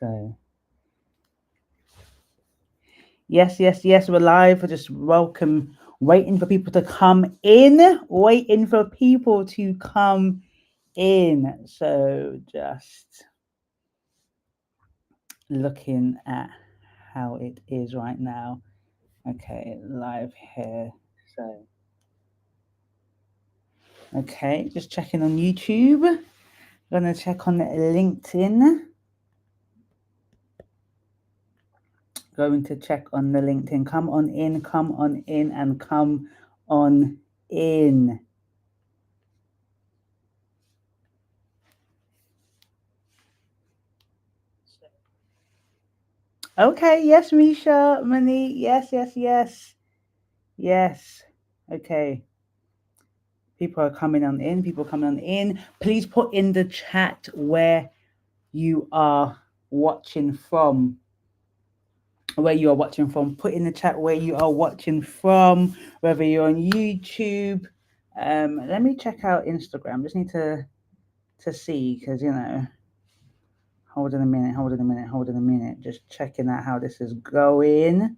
So yes, we're live. We're just waiting for people to come in. Waiting for people to come in. So just looking at how it is right now. Okay, live here. So okay, just checking on YouTube. Gonna check on LinkedIn. Going to check on the LinkedIn. Come on in, and come on in. Okay, yes, Misha, Mani, yes. Okay. People are coming on in. Please put in the chat where you are watching from. Put in the chat where you are watching from, whether you're on YouTube. Let me check out Instagram. Just need to see, because hold on a minute. Just checking out how this is going.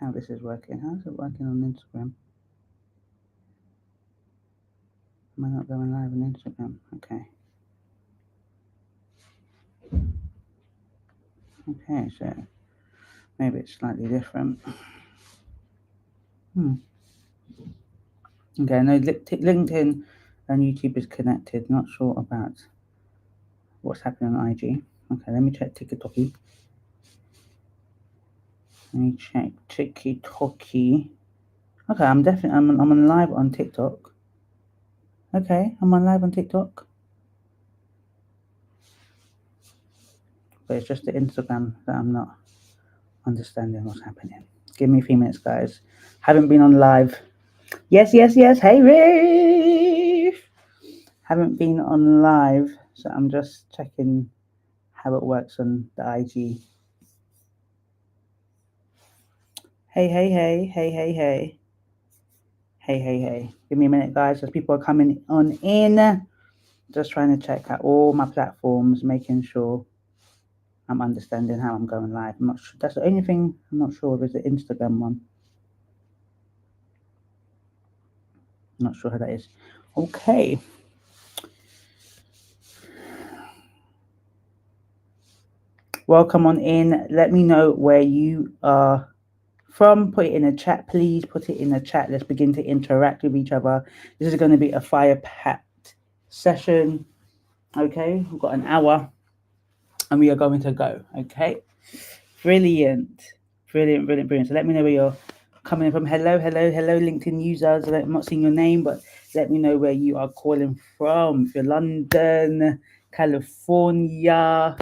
How this is working. How's it working on Instagram? Am I not going live on Instagram? Okay. Okay, so maybe it's slightly different. Okay, no, LinkedIn and YouTube is connected. Not sure about what's happening on IG. Okay, let me check TikTok. Okay, I'm on live on TikTok. Okay, I'm on live on TikTok. But it's just the Instagram that I'm not understanding what's happening. Give me a few minutes, guys. Haven't been on live. Yes. Hey, Riff. Haven't been on live, so I'm just checking how it works on the IG. Hey. Give me a minute, guys, as people are coming on in. Just trying to check out all my platforms, making sure I'm understanding how I'm going live. I'm not sure. That's the only thing I'm not sure of is the Instagram one. I'm not sure how that is. Okay. Welcome on in. Let me know where you are from. Put it in the chat, please. Put it in the chat. Let's begin to interact with each other. This is going to be a fire-packed session. Okay, we've got an hour and we are going to go. Okay, brilliant. So let me know where you're coming in from. Hello, LinkedIn users. I'm not seeing your name, but let me know where you are calling from. If you're London, California,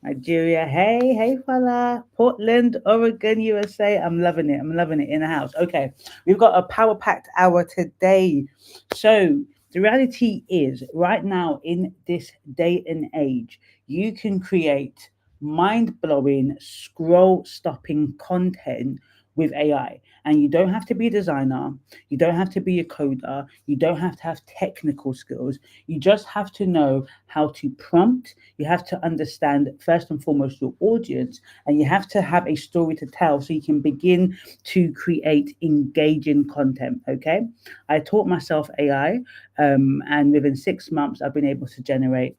Nigeria, hey fella, Portland, Oregon, USA. I'm loving it in the house. Okay, we've got a power-packed hour today. So the reality is, right now in this day and age, you can create mind-blowing, scroll-stopping content with AI. And you don't have to be a designer, you don't have to be a coder, you don't have to have technical skills. You just have to know how to prompt. You have to understand, first and foremost, your audience, and you have to have a story to tell so you can begin to create engaging content. Okay, I taught myself AI, and within 6 months, I've been able to generate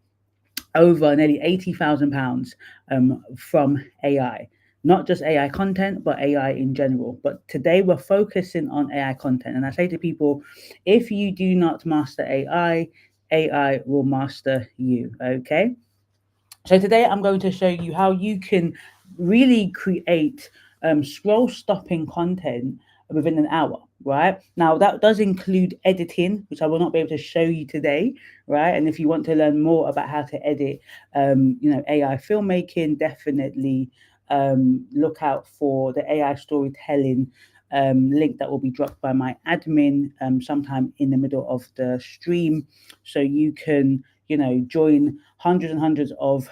over nearly £80,000 from AI. Not just AI content, but AI in general. But today we're focusing on AI content. And I say to people, if you do not master AI, AI will master you. Okay. So today I'm going to show you how you can really create scroll stopping content within an hour, right? Now that does include editing, which I will not be able to show you today, right? And if you want to learn more about how to edit, AI filmmaking, definitely look out for the AI storytelling link that will be dropped by my admin sometime in the middle of the stream, so you can join hundreds and hundreds of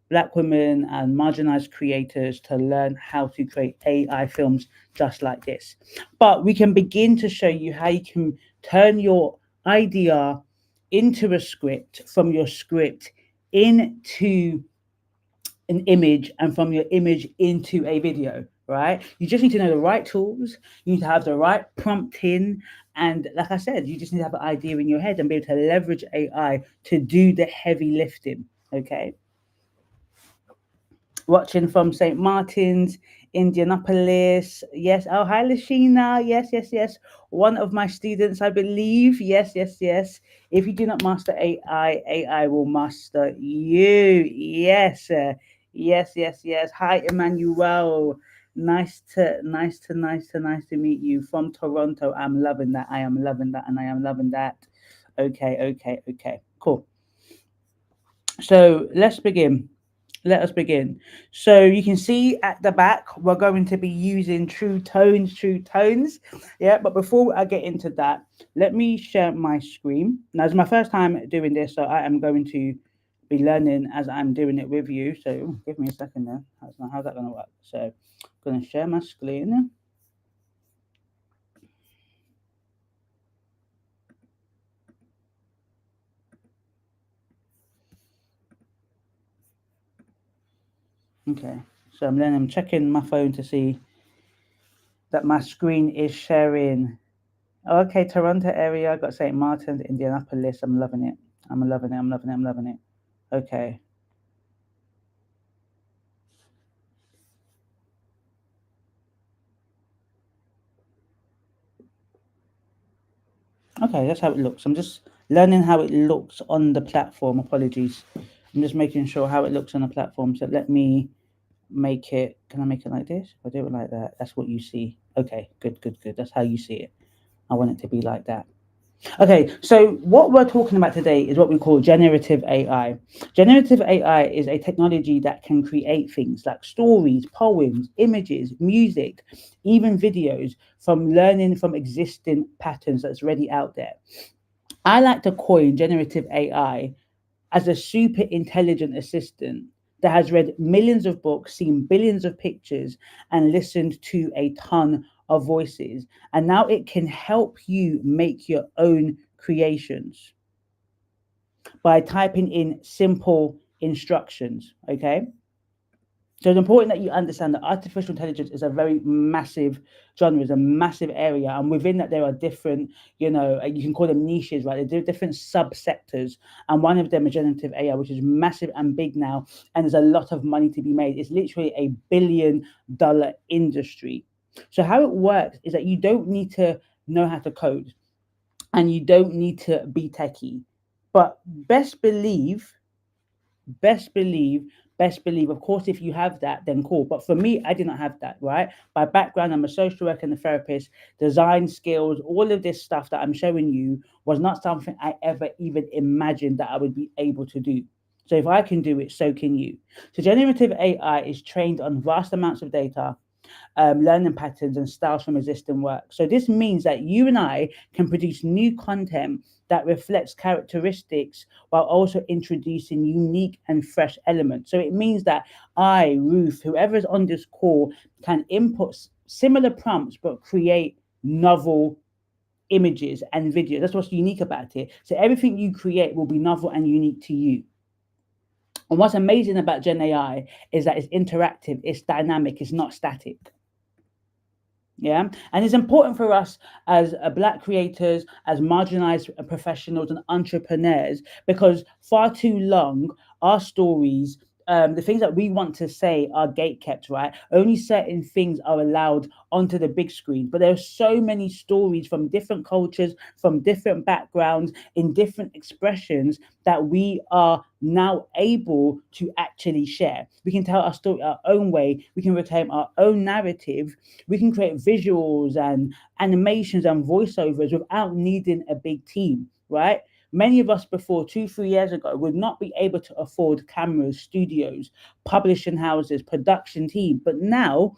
Black women and marginalized creators to learn how to create AI films just like this. But we can begin to show you how you can turn your idea into a script, from your script into an image, and from your image into a video, right? You just need to know the right tools. You need to have the right prompt in. And like I said, you just need to have an idea in your head and be able to leverage AI to do the heavy lifting. Okay. Watching from St. Martin's, Indianapolis. Yes. Oh, hi, Lashina. Yes, yes, yes. One of my students, I believe. Yes, yes, yes. If you do not master AI, AI will master you. Yes. Yes, yes, yes. Hi, Emmanuel. Nice to meet you from Toronto. I'm loving that. I am loving that. And I am loving that. Okay, okay, okay. Cool. So let's begin. Let us begin. So you can see at the back, we're going to be using TruTones. Yeah, but before I get into that, let me share my screen. Now, it's my first time doing this, so I am going to be learning as I'm doing it with you. So give me a second there. How's that going to work? So I'm going to share my screen. Okay, so I'm checking my phone to see that my screen is sharing. Okay, Toronto area. I got St. Martin's, Indianapolis. I'm loving it. I'm loving it. I'm loving it. I'm loving it. Okay. Okay, that's how it looks. I'm just learning how it looks on the platform. Apologies. I'm just making sure how it looks on the platform. So let me make it. Can I make it like this? If I do it like that, that's what you see. Okay, good, good, good. That's how you see it. I want it to be like that. Okay, so what we're talking about today is what we call generative AI. Generative AI is a technology that can create things like stories, poems, images, music, even videos from learning from existing patterns that's already out there. I like to coin generative AI as a super intelligent assistant that has read millions of books, seen billions of pictures, and listened to a ton of voices. And now it can help you make your own creations by typing in simple instructions. Okay. So it's important that you understand that artificial intelligence is a very massive genre, is a massive area, and within that there are different, you can call them niches, right? There are different subsectors, and one of them is generative AI, which is massive and big now, and there's a lot of money to be made. It's literally $1 billion industry. So how it works is that you don't need to know how to code, and you don't need to be techie, but best believe best believe, of course, if you have that, then cool. But for me, I did not have that, right? By background, I'm a social worker and a therapist. Design skills, all of this stuff that I'm showing you was not something I ever even imagined that I would be able to do. So if I can do it, so can you. So generative AI is trained on vast amounts of data, learning patterns and styles from existing work. So this means that you and I can produce new content that reflects characteristics while also introducing unique and fresh elements. So it means that I, Ruth, whoever is on this call, can input similar prompts but create novel images and videos. That's what's unique about it. So everything you create will be novel and unique to you. And what's amazing about Gen AI is that it's interactive, it's dynamic, it's not static. Yeah, and it's important for us as black creators, as marginalized professionals and entrepreneurs, because far too long our stories, the things that we want to say, are gate kept, right? Only certain things are allowed onto the big screen, but there are so many stories from different cultures, from different backgrounds, in different expressions, that we are now able to actually share. We can tell our story our own way, we can reclaim our own narrative, we can create visuals and animations and voiceovers without needing a big team, right? Many of us before 2, 3 years ago would not be able to afford cameras, studios, publishing houses, production team. But now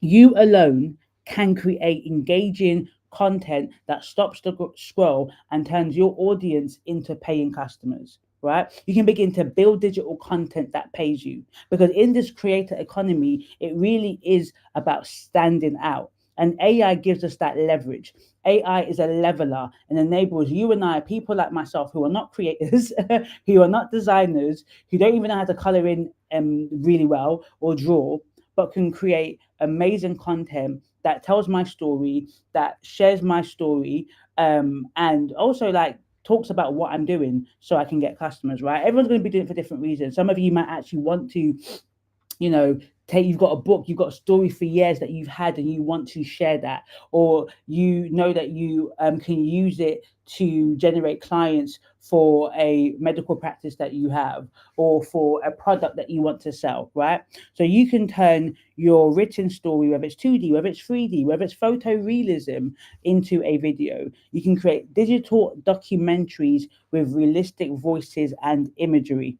you alone can create engaging content that stops the scroll and turns your audience into paying customers, right? You can begin to build digital content that pays you, because in this creator economy, it really is about standing out. And AI gives us that leverage. AI is a leveler and enables you and I, people like myself, who are not creators, who are not designers, who don't even know how to color in really well or draw, but can create amazing content that tells my story, that shares my story, and also like talks about what I'm doing so I can get customers, right? Everyone's going to be doing it for different reasons. Some of you might actually want to, you know, take, you've got a book, you've got a story for years that you've had and you want to share that, or you know that you can use it to generate clients for a medical practice that you have, or for a product that you want to sell, right? So you can turn your written story, whether it's 2D, whether it's 3D, whether it's photorealism, into a video. You can create digital documentaries with realistic voices and imagery.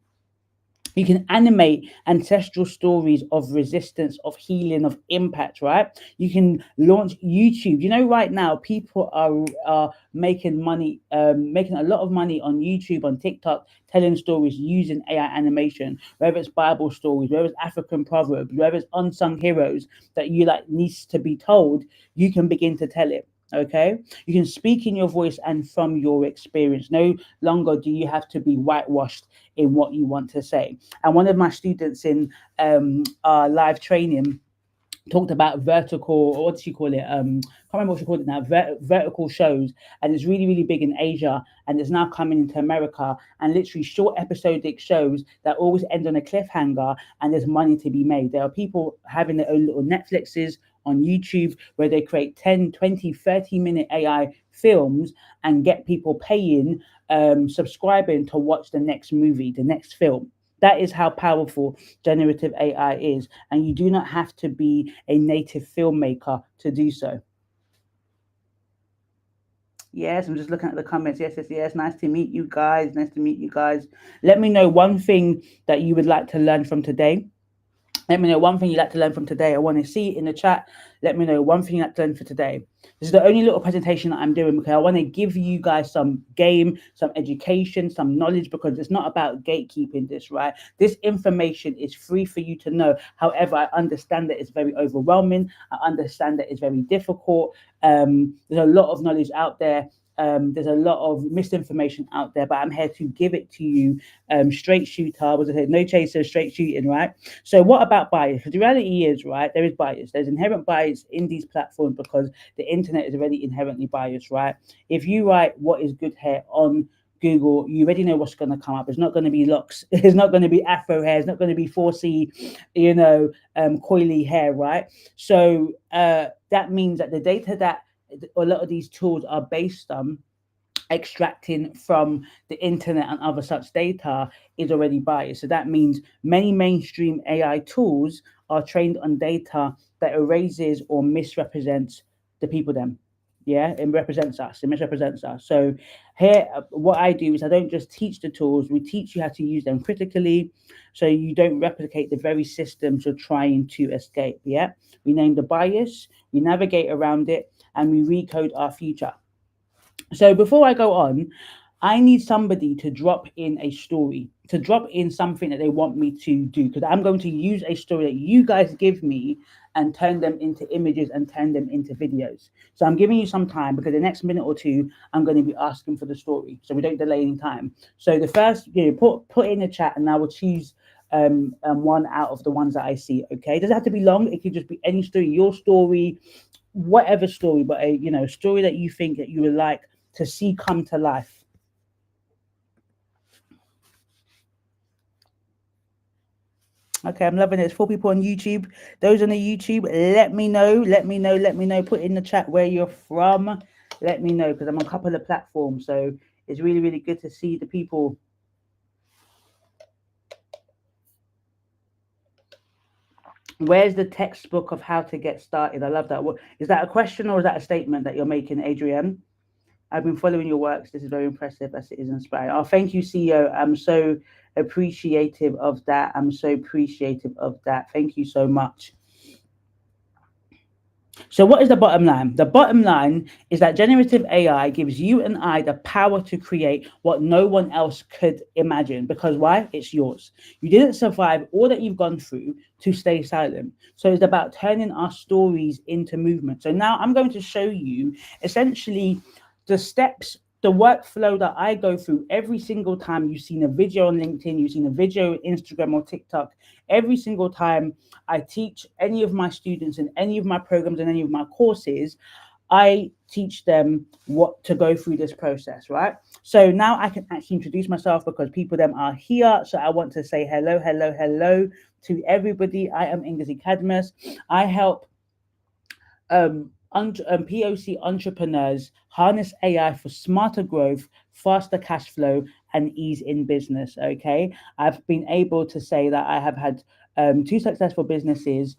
You can animate ancestral stories of resistance, of healing, of impact, right? You can launch YouTube. You know, right now people are making money, making a lot of money on YouTube, on TikTok, telling stories using AI animation, whether it's Bible stories, whether it's African proverbs, whether it's unsung heroes that you like needs to be told, you can begin to tell it. Okay, you can speak in your voice and from your experience. No longer do you have to be whitewashed in what you want to say. And one of my students in our live training talked about vertical, or what does she call it? Can't remember what she called it now. Vertical shows, and it's really, really big in Asia, and it's now coming into America. And literally short episodic shows that always end on a cliffhanger, and there's money to be made. There are people having their own little Netflixes on YouTube where they create 10, 20, 30-minute AI films and get people paying, subscribing to watch the next movie, the next film. That is how powerful generative AI is. And you do not have to be a native filmmaker to do so. Yes, I'm just looking at the comments. Yes, yes, yes. Nice to meet you guys. Nice to meet you guys. Let me know one thing that you would like to learn from today. Let me know one thing you'd like to learn from today. I want to see it in the chat. Let me know one thing you'd like to learn for today. This is the only little presentation that I'm doing because I want to give you guys some game, some education, some knowledge, because it's not about gatekeeping this, right? This information is free for you to know. However, I understand that it's very overwhelming. I understand that it's very difficult. There's a lot of knowledge out there. There's a lot of misinformation out there, but I'm here to give it to you straight shooter. Was I say no chaser, straight shooting, right? So what about bias? Because the reality is, right, there is bias. There's inherent bias in these platforms because the internet is already inherently biased, right? If you write what is good hair on Google, you already know what's going to come up. It's not going to be locks. It's not going to be afro hair. It's not going to be 4C, coily hair, right? So that means that the data that a lot of these tools are based on extracting from the internet and other such data is already biased. So that means many mainstream AI tools are trained on data that erases or misrepresents the people them. Yeah, it represents us, it misrepresents us. So here, what I do is I don't just teach the tools, we teach you how to use them critically so you don't replicate the very systems you're trying to escape. Yeah, we name the bias, we navigate around it, and we recode our future. So before I go on, I need somebody to drop in a story, to drop in something that they want me to do, because I'm going to use a story that you guys give me and turn them into images and turn them into videos. So I'm giving you some time because the next minute or two, I'm going to be asking for the story. So we don't delay any time. So the first, put in the chat and I will choose one out of the ones that I see. Okay. It doesn't have to be long. It could just be any story, your story, whatever story, but a story that you think that you would like to see come to life. Okay, I'm loving it. It's 4 people on YouTube. Those on the YouTube, let me know. Let me know. Let me know. Put in the chat where you're from. Let me know because I'm on a couple of platforms. So it's really, really good to see the people. Where's the textbook of how to get started? I love that. What is that, a question or is that a statement that you're making, Adrienne? I've been following your works. This is very impressive as it is inspiring. Oh, thank you, CEO. I'm so appreciative of that. I'm so appreciative of that. Thank you so much. So, what is the bottom line? The bottom line is that generative AI gives you and I the power to create what no one else could imagine. Because why? It's yours. You didn't survive all that you've gone through to stay silent. So, it's about turning our stories into movement. So, now I'm going to show you essentially the steps. The workflow that I go through every single time you've seen a video on LinkedIn, you've seen a video on Instagram or TikTok, every single time I teach any of my students in any of my programs and any of my courses, I teach them what to go through this process, right? So now I can actually introduce myself because people them are here. So I want to say hello, hello, hello to everybody. I am Ingazi Cadmus. I help POC entrepreneurs harness AI for smarter growth, faster cash flow, and ease in business. Okay, I've been able to say that I have had two successful businesses,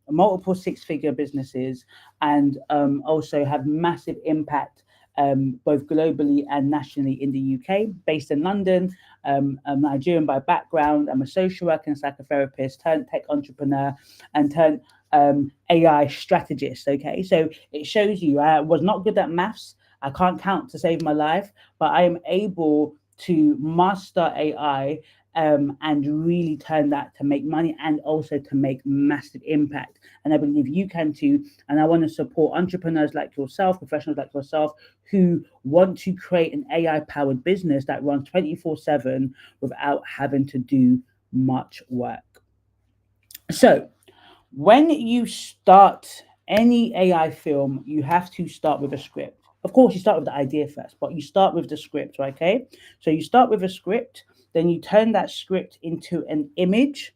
multiple six-figure businesses, and also have massive impact. Both globally and nationally in the UK, based in London. I'm Nigerian by background. I'm a social worker and psychotherapist, turned tech entrepreneur, and turned AI strategist. Okay, so it shows you I was not good at maths. I can't count to save my life, but I am able to master AI and really turn that to make money and also to make massive impact. And I believe you can too. And I want to support entrepreneurs like yourself, professionals like yourself, who want to create an AI powered business that runs 24/7 without having to do much work. So, when you start any AI film, you have to start with a script. Of course, you start with the idea first, but you start with the script, okay? So you start with a script, then you turn that script into an image.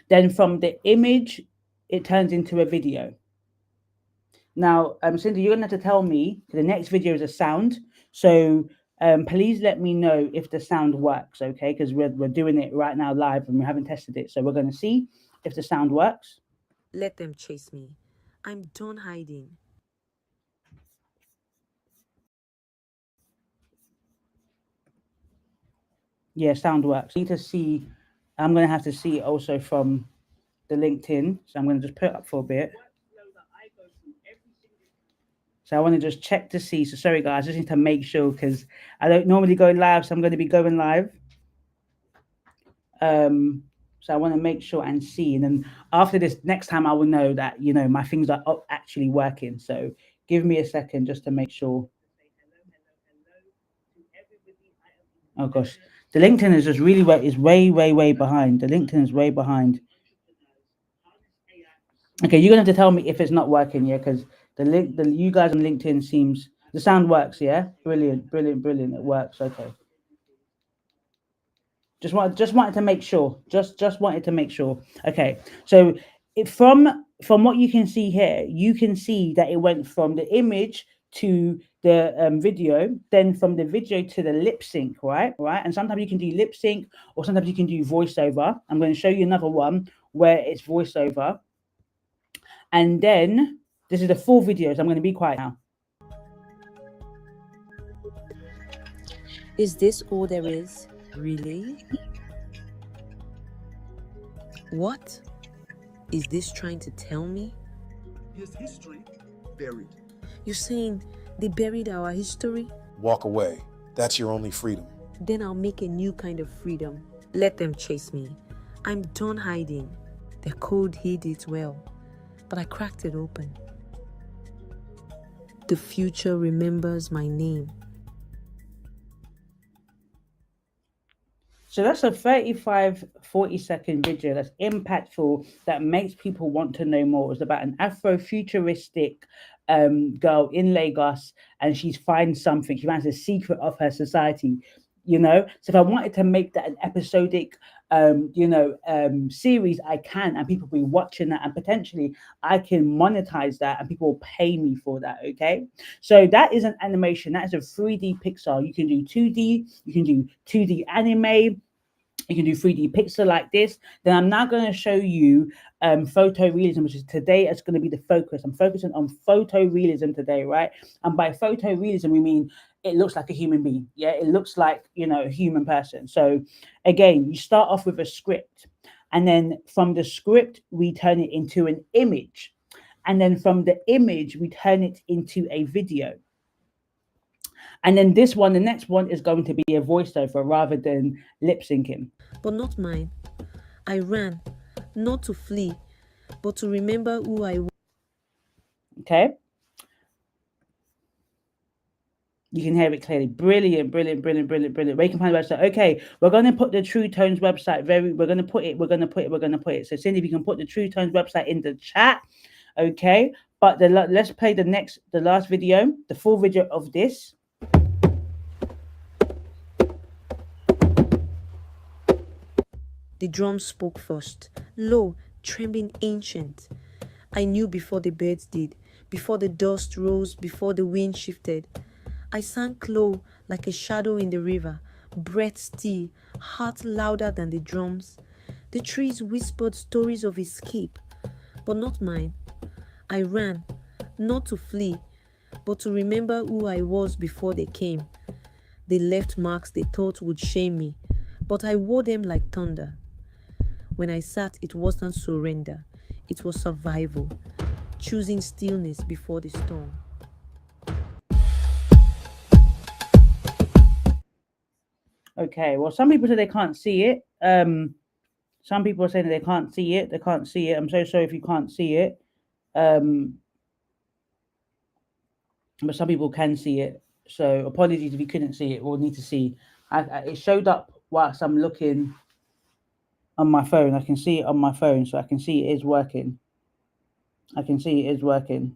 Then from the image, it turns into a video. Now, Cindy, you're gonna have to tell me the next video is a sound. So please let me know if the sound works, okay? Because we're doing it right now live and we haven't tested it. So we're gonna see if the sound works. Let them chase me. I'm done hiding. Yeah, sound works. I need to see. I'm gonna have to see it also from the LinkedIn. So I'm gonna just put it up for a bit. So I want to just check to see. So sorry guys, I just need to make sure because I don't normally go live, so I'm going to be going live. So I want to make sure and see, and then after this, next time I will know that my things are actually working. So give me a second just to make sure. Oh gosh, the LinkedIn is just really is way way behind. The LinkedIn is way behind. Okay, you're gonna have to tell me if it's not working, yeah, because the you guys on LinkedIn seems the sound works, yeah. Brilliant, brilliant, brilliant. It works. Okay. Just wanted to make sure. Just wanted to make sure. Okay. So from what you can see here, you can see that it went from the image to the video, then from the video to the lip sync, right? Right. And sometimes you can do lip sync, or sometimes you can do voiceover. I'm going to show you another one where it's voiceover, and then this is the full video. So I'm going to be quiet now. Is this all there is? Really? What is this trying to tell me? His history buried. You're saying they buried our history? Walk away. That's your only freedom. Then I'll make a new kind of freedom. Let them chase me. I'm done hiding. The code hid it well, but I cracked it open. The future remembers my name. So that's a 35, 40-second video that's impactful, that makes people want to know more. It's about an Afro-futuristic girl in Lagos, and she's finds something. She finds a secret of her society. So if I wanted to make that an episodic series, I can, and people will be watching that, and potentially I can monetize that and people will pay me for that. Okay, so that is an animation. That is a 3D Pixar. You can do 2D, you can do 2D anime, you can do 3D pixel like this. Then I'm now going to show you photorealism, which is today is going to be the focus. I'm focusing on photorealism today, right? And by photorealism, we mean it looks like a human being. Yeah, it looks like, a human person. So again, you start off with a script, and then from the script, we turn it into an image. and then from the image we turn it into a video. And then this one, the next one, is going to be a voiceover rather than lip syncing. but not mine. I ran, not to flee, but to remember who I was. Okay. You can hear it clearly. Brilliant, brilliant, brilliant, brilliant, brilliant. Where you can find the website. Okay, we're going to put the TruTones website. We're going to put it. So Cindy, if you can put the TruTones website in the chat. Okay. But let's play the last video, the full video of this. The drums spoke first, low, trembling, ancient. I knew before the birds did, before the dust rose, before the wind shifted. I sank low like a shadow in the river, breath still, heart louder than the drums. The trees whispered stories of escape, but not mine. I ran, not to flee, but to remember who I was before they came. They left marks they thought would shame me, but I wore them like thunder. When I sat, it wasn't surrender, it was survival, choosing stillness before the storm. Okay, well, some people say they can't see it. Some people are saying that they can't see it. They can't see it. I'm so sorry if you can't see it. But some people can see it. So apologies if you couldn't see it or need to see. It showed up whilst I'm looking on my phone. I can see it on my phone, so I can see it is working. I can see it is working.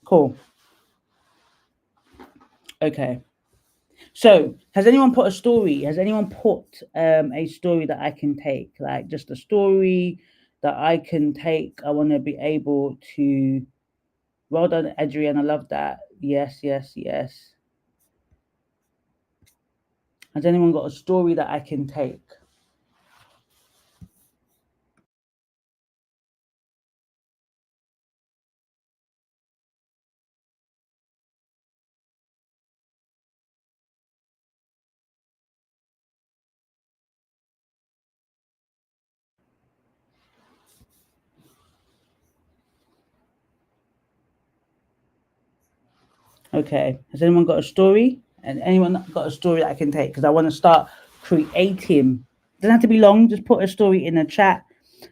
Cool. Okay. So, has anyone put a story? Has anyone put a story that I can take? Like just a story that I can take. I want to be able to. Well done, Adrian. I love that. Yes, yes, yes. Has anyone got a story that I can take? Okay. Has anyone got a story? And anyone got a story that I can take? Because I want to start creating. Doesn't have to be long. Just put a story in the chat,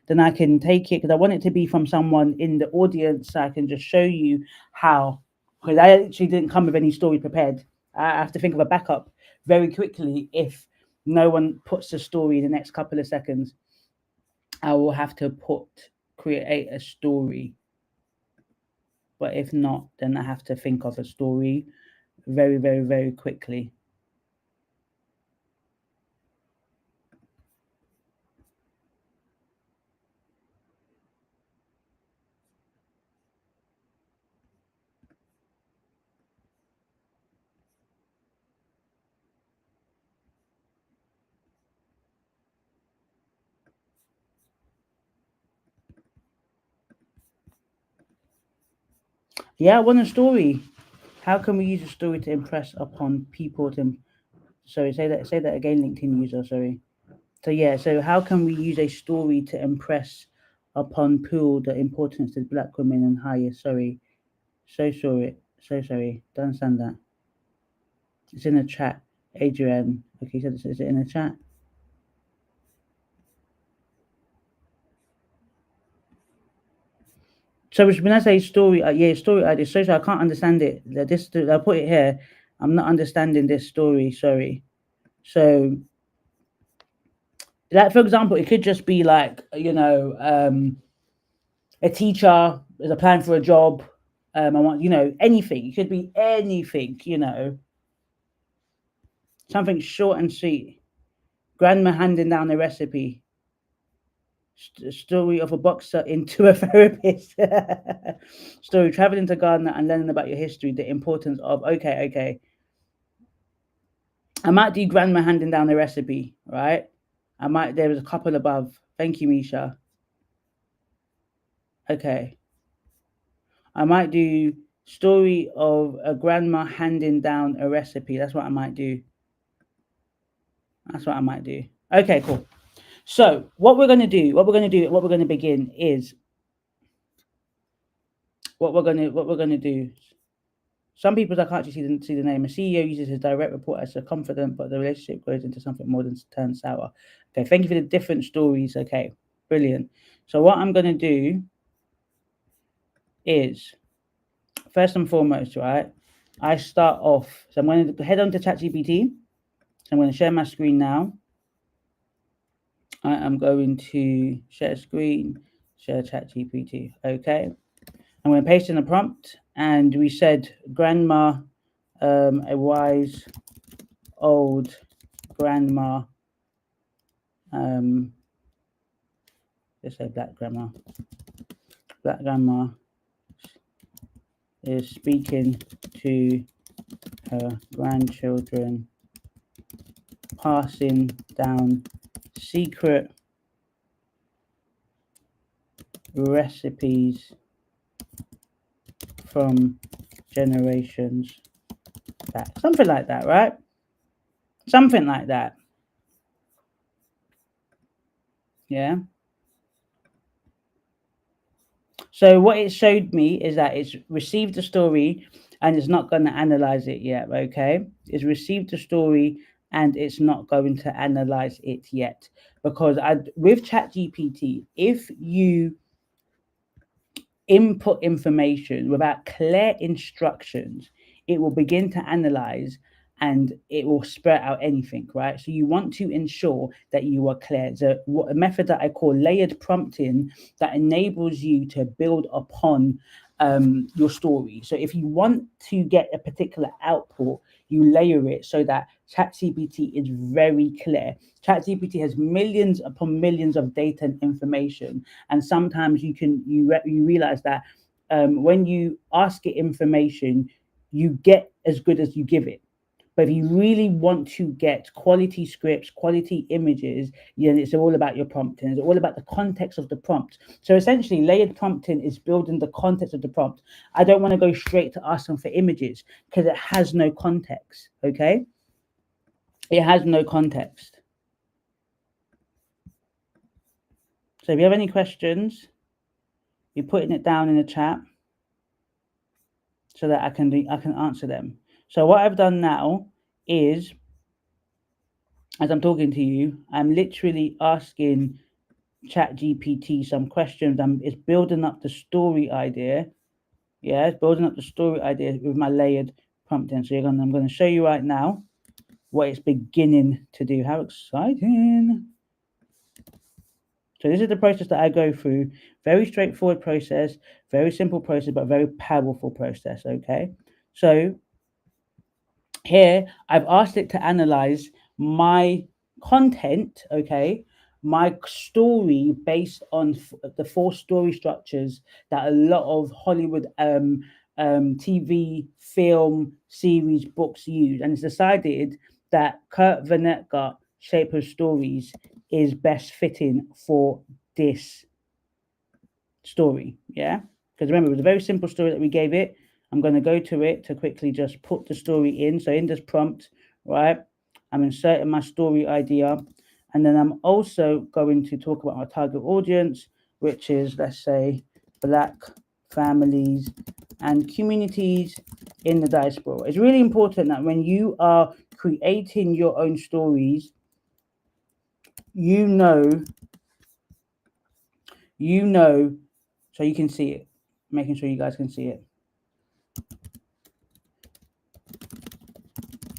then I can take it. Because I want it to be from someone in the audience, so I can just show you how. Because I actually didn't come with any story prepared. I have to think of a backup very quickly. If no one puts a story in the next couple of seconds, I will have to create a story. But if not, then I have to think of a story very, very, very quickly. Yeah, I want a story. How can we use a story to impress upon people? Sorry, say that again, LinkedIn user. Sorry. So yeah, so how can we use a story to impress upon Pool the importance of black women and higher? Sorry, so sorry, so sorry. Don't understand that. It's in the chat, Adrian. Okay, so is it in the chat? So when I say story, yeah, story idea. So I can't understand it. I'll put it here. I'm not understanding this story. Sorry. So, like for example, it could just be like a teacher is applying for a job. I want anything. It could be anything. Something short and sweet. Grandma handing down a recipe. Story of a boxer into a therapist. Story traveling to Ghana and learning about your history. The importance of okay. I might do grandma handing down the recipe, right? There was a couple above. Thank you, Misha. Okay. I might do story of a grandma handing down a recipe. That's what I might do. Okay, cool. So what we're going to begin is what we're gonna do. Some people I can't actually see the name. A CEO uses his direct report as a confidant, but the relationship grows into something more than turn sour. Okay, thank you for the different stories. Okay, brilliant. So what I'm gonna do is first and foremost, right? I start off. So I'm going to head on to ChatGPT. So I'm going to share my screen now. I am going to share screen, share ChatGPT. Okay. I'm going to paste in a prompt, and we said grandma, a wise old grandma. Let's say black grandma. Black grandma is speaking to her grandchildren, passing down secret recipes from generations back. Something like that, right? Something like that. Yeah. So what it showed me is that it's received the story and it's not going to analyze it yet. Okay. It's received the story and it's not going to analyze it yet. Because with ChatGPT, if you input information without clear instructions, it will begin to analyze and it will spread out anything, right? So you want to ensure that you are clear. It's a method that I call layered prompting that enables you to build upon your story. So if you want to get a particular output, you layer it so that ChatGPT is very clear. ChatGPT has millions upon millions of data and information, and sometimes you realize that when you ask it information, you get as good as you give it. But if you really want to get quality scripts, quality images, then it's all about your prompting. It's all about the context of the prompt. So essentially, layered prompting is building the context of the prompt. I don't want to go straight to asking for images because it has no context. Okay, it has no context. So if you have any questions, you're putting it down in the chat so that I can answer them. So what I've done now is, as I'm talking to you, I'm literally asking ChatGPT some questions. It's building up the story idea. Yeah, it's building up the story idea with my layered prompting. So I'm going to show you right now what it's beginning to do. How exciting! So this is the process that I go through. Very straightforward process, very simple process, but very powerful process. Okay, so here I've asked it to analyze my content, okay, my story based on the four story structures that a lot of Hollywood TV, film, series, books use, and it's decided that Kurt Vonnegut shape of stories is best fitting for this story. Yeah, because remember, it was a very simple story that we gave it. I'm going to go to it to quickly just put the story in. So in this prompt, right, I'm inserting my story idea, and then I'm also going to talk about my target audience, which is, let's say, Black families and communities in the diaspora. It's really important that when you are creating your own stories, you know, so you can see it, making sure you guys can see it.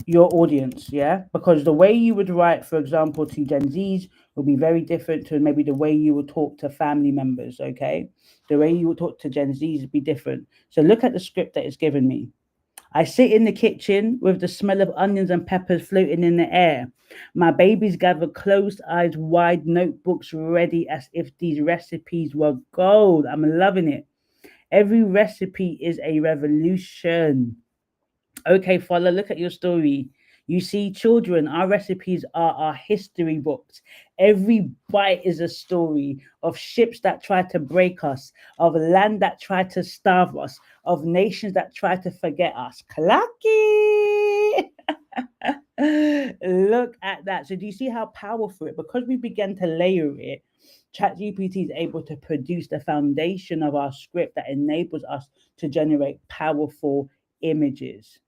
Your audience, yeah, because the way you would write, for example, to Gen Zs will be very different to maybe the way you would talk to family members. Okay, the way you would talk to Gen Zs would be different. So look at the script that it's given me. I sit in the kitchen with the smell of onions and peppers floating in the air. My babies gather closed eyes wide, notebooks ready as if these recipes were gold. I'm loving it. Every recipe is a revolution. Okay, Fala, look at your story. You see, children, our recipes are our history books. Every bite is a story of ships that try to break us, of land that try to starve us, of nations that try to forget us. Clacky! Look at that. So do you see how powerful it? Because we began to layer it, ChatGPT is able to produce the foundation of our script that enables us to generate powerful images.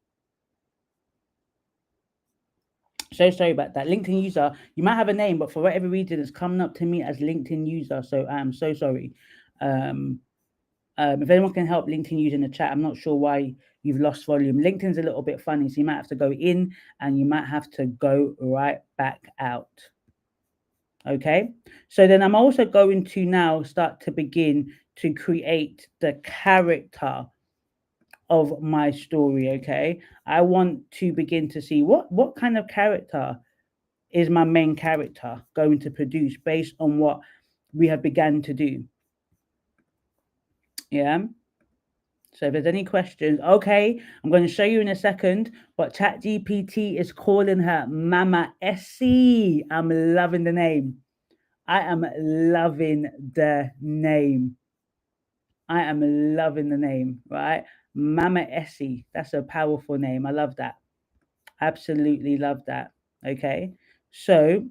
So sorry about that. LinkedIn user, you might have a name, but for whatever reason, it's coming up to me as LinkedIn user. So I am so sorry. If anyone can help LinkedIn user in the chat, I'm not sure why you've lost volume. LinkedIn's a little bit funny, so you might have to go in and you might have to go right back out. Okay, so then I'm also going to now start to begin to create the character of my story. Okay, I want to begin to see what kind of character is my main character going to produce based on what we have begun to do. Yeah. So if there's any questions, okay, I'm going to show you in a second, but ChatGPT is calling her Mama Essie. I'm loving the name. I am loving the name. I am loving the name, right? Mama Essie. That's a powerful name. I love that. Absolutely love that. Okay. So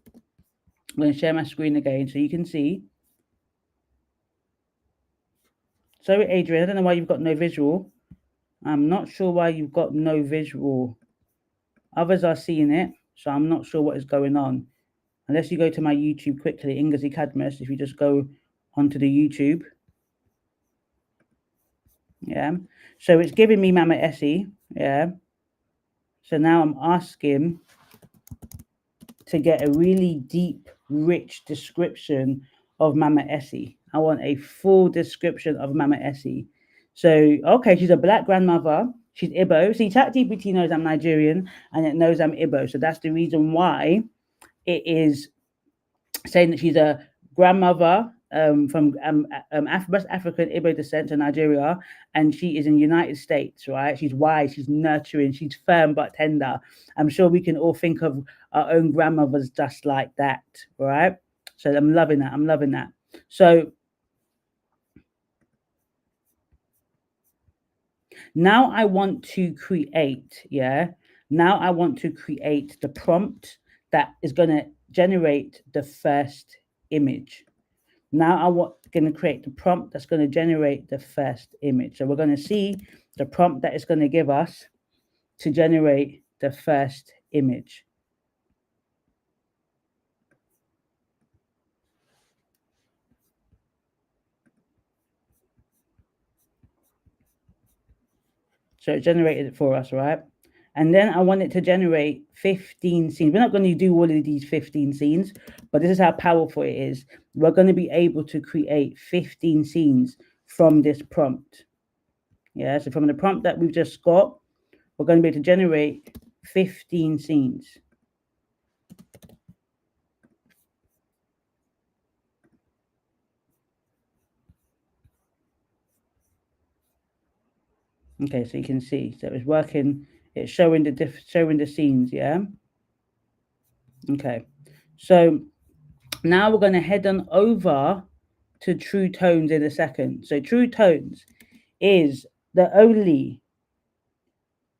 I'm going to share my screen again so you can see. Sorry, Adrian, I don't know why you've got no visual. I'm not sure why you've got no visual. Others are seeing it, so I'm not sure what is going on. Unless you go to my YouTube quickly, Ingazi Cadmus, if you just go onto the YouTube. Yeah. So it's giving me Mama Essie. Yeah. So now I'm asking to get a really deep, rich description of Mama Essie. I want a full description of Mama Essie. So, okay, she's a black grandmother. She's Igbo. See, ChatGPT knows I'm Nigerian and it knows I'm Igbo. So that's the reason why it is saying that she's a grandmother from West African Igbo descent to Nigeria, and she is in the United States, right? She's wise, she's nurturing, she's firm but tender. I'm sure we can all think of our own grandmothers just like that, right? So I'm loving that. I'm loving that. So now I want to create, now I want to create the prompt that is going to generate the first image. Now I'm going to create the prompt that's going to generate the first image. So we're going to see the prompt that it's going to give us to generate the first image. So it generated it for us, right? And then I want it to generate 15 scenes. We're not going to do all of these 15 scenes, but this is how powerful it is. We're going to be able to create 15 scenes from this prompt. Yeah, so from the prompt that we've just got, we're going to be able to generate 15 scenes. Okay, so you can see, so it's working. It's showing the scenes, yeah. Okay, so now we're going to head on over to TruTones in a second. So TruTones is the only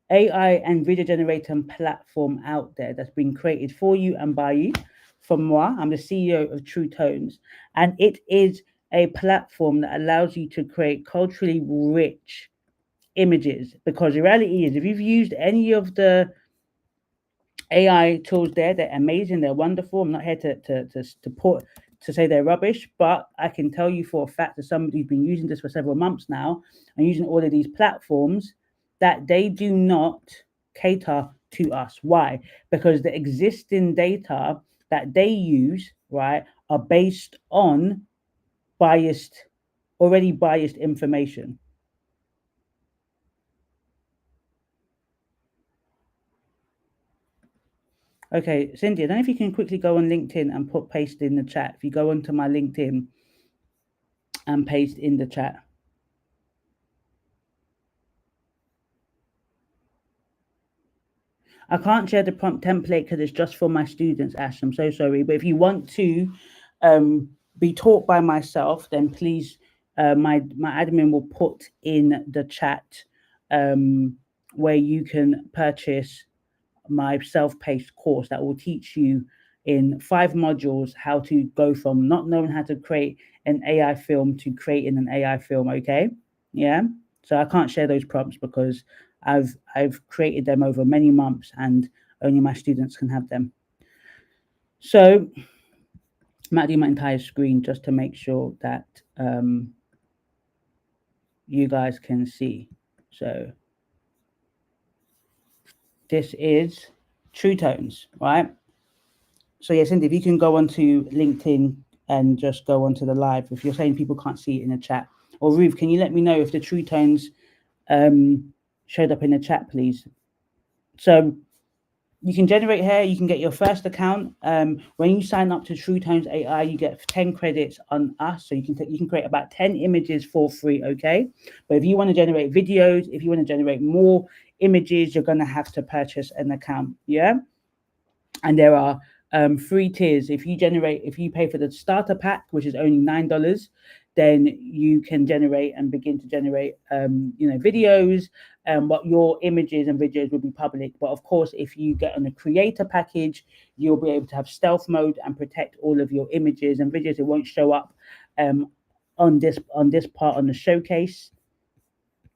AI and video generator platform out there that's been created for you and by you. From moi, I'm the CEO of TruTones, and it is a platform that allows you to create culturally rich images, because the reality is if you've used any of the AI tools there, they're amazing, they're wonderful. I'm not here to say they're rubbish, but I can tell you for a fact that somebody who's been using this for several months now and using all of these platforms, that they do not cater to us. Why? Because the existing data that they use, right, are based on already biased information. Okay, Cindy, I don't know if you can quickly go on LinkedIn and paste in the chat. If you go onto my LinkedIn and paste in the chat. I can't share the prompt template because it's just for my students, Ash. I'm so sorry. But if you want to be taught by myself, then please, my admin will put in the chat where you can purchase my self-paced course that will teach you in 5 modules how to go from not knowing how to create an AI film to creating an AI film. Okay, yeah. So I can't share those prompts because I've created them over many months and only my students can have them. So I might do my entire screen just to make sure that you guys can see. So this is TruTones, right? So yeah, Cindy, if you can go onto LinkedIn and just go onto the live. If you're saying people can't see it in the chat, or Ruth, can you let me know if the TruTones showed up in the chat, please? So you can generate here. You can get your first account. When you sign up to TruTones AI, you get 10 credits on us. So you can create about 10 images for free. Okay, but if you want to generate videos, if you want to generate more images, you're going to have to purchase an account. Yeah, and there are 3 tiers. If you pay for the starter pack, which is only $9, then you can generate and begin to generate videos, but your images and videos will be public. But of course, if you get on a creator package, you'll be able to have stealth mode and protect all of your images and videos. It won't show up on this part on the showcase,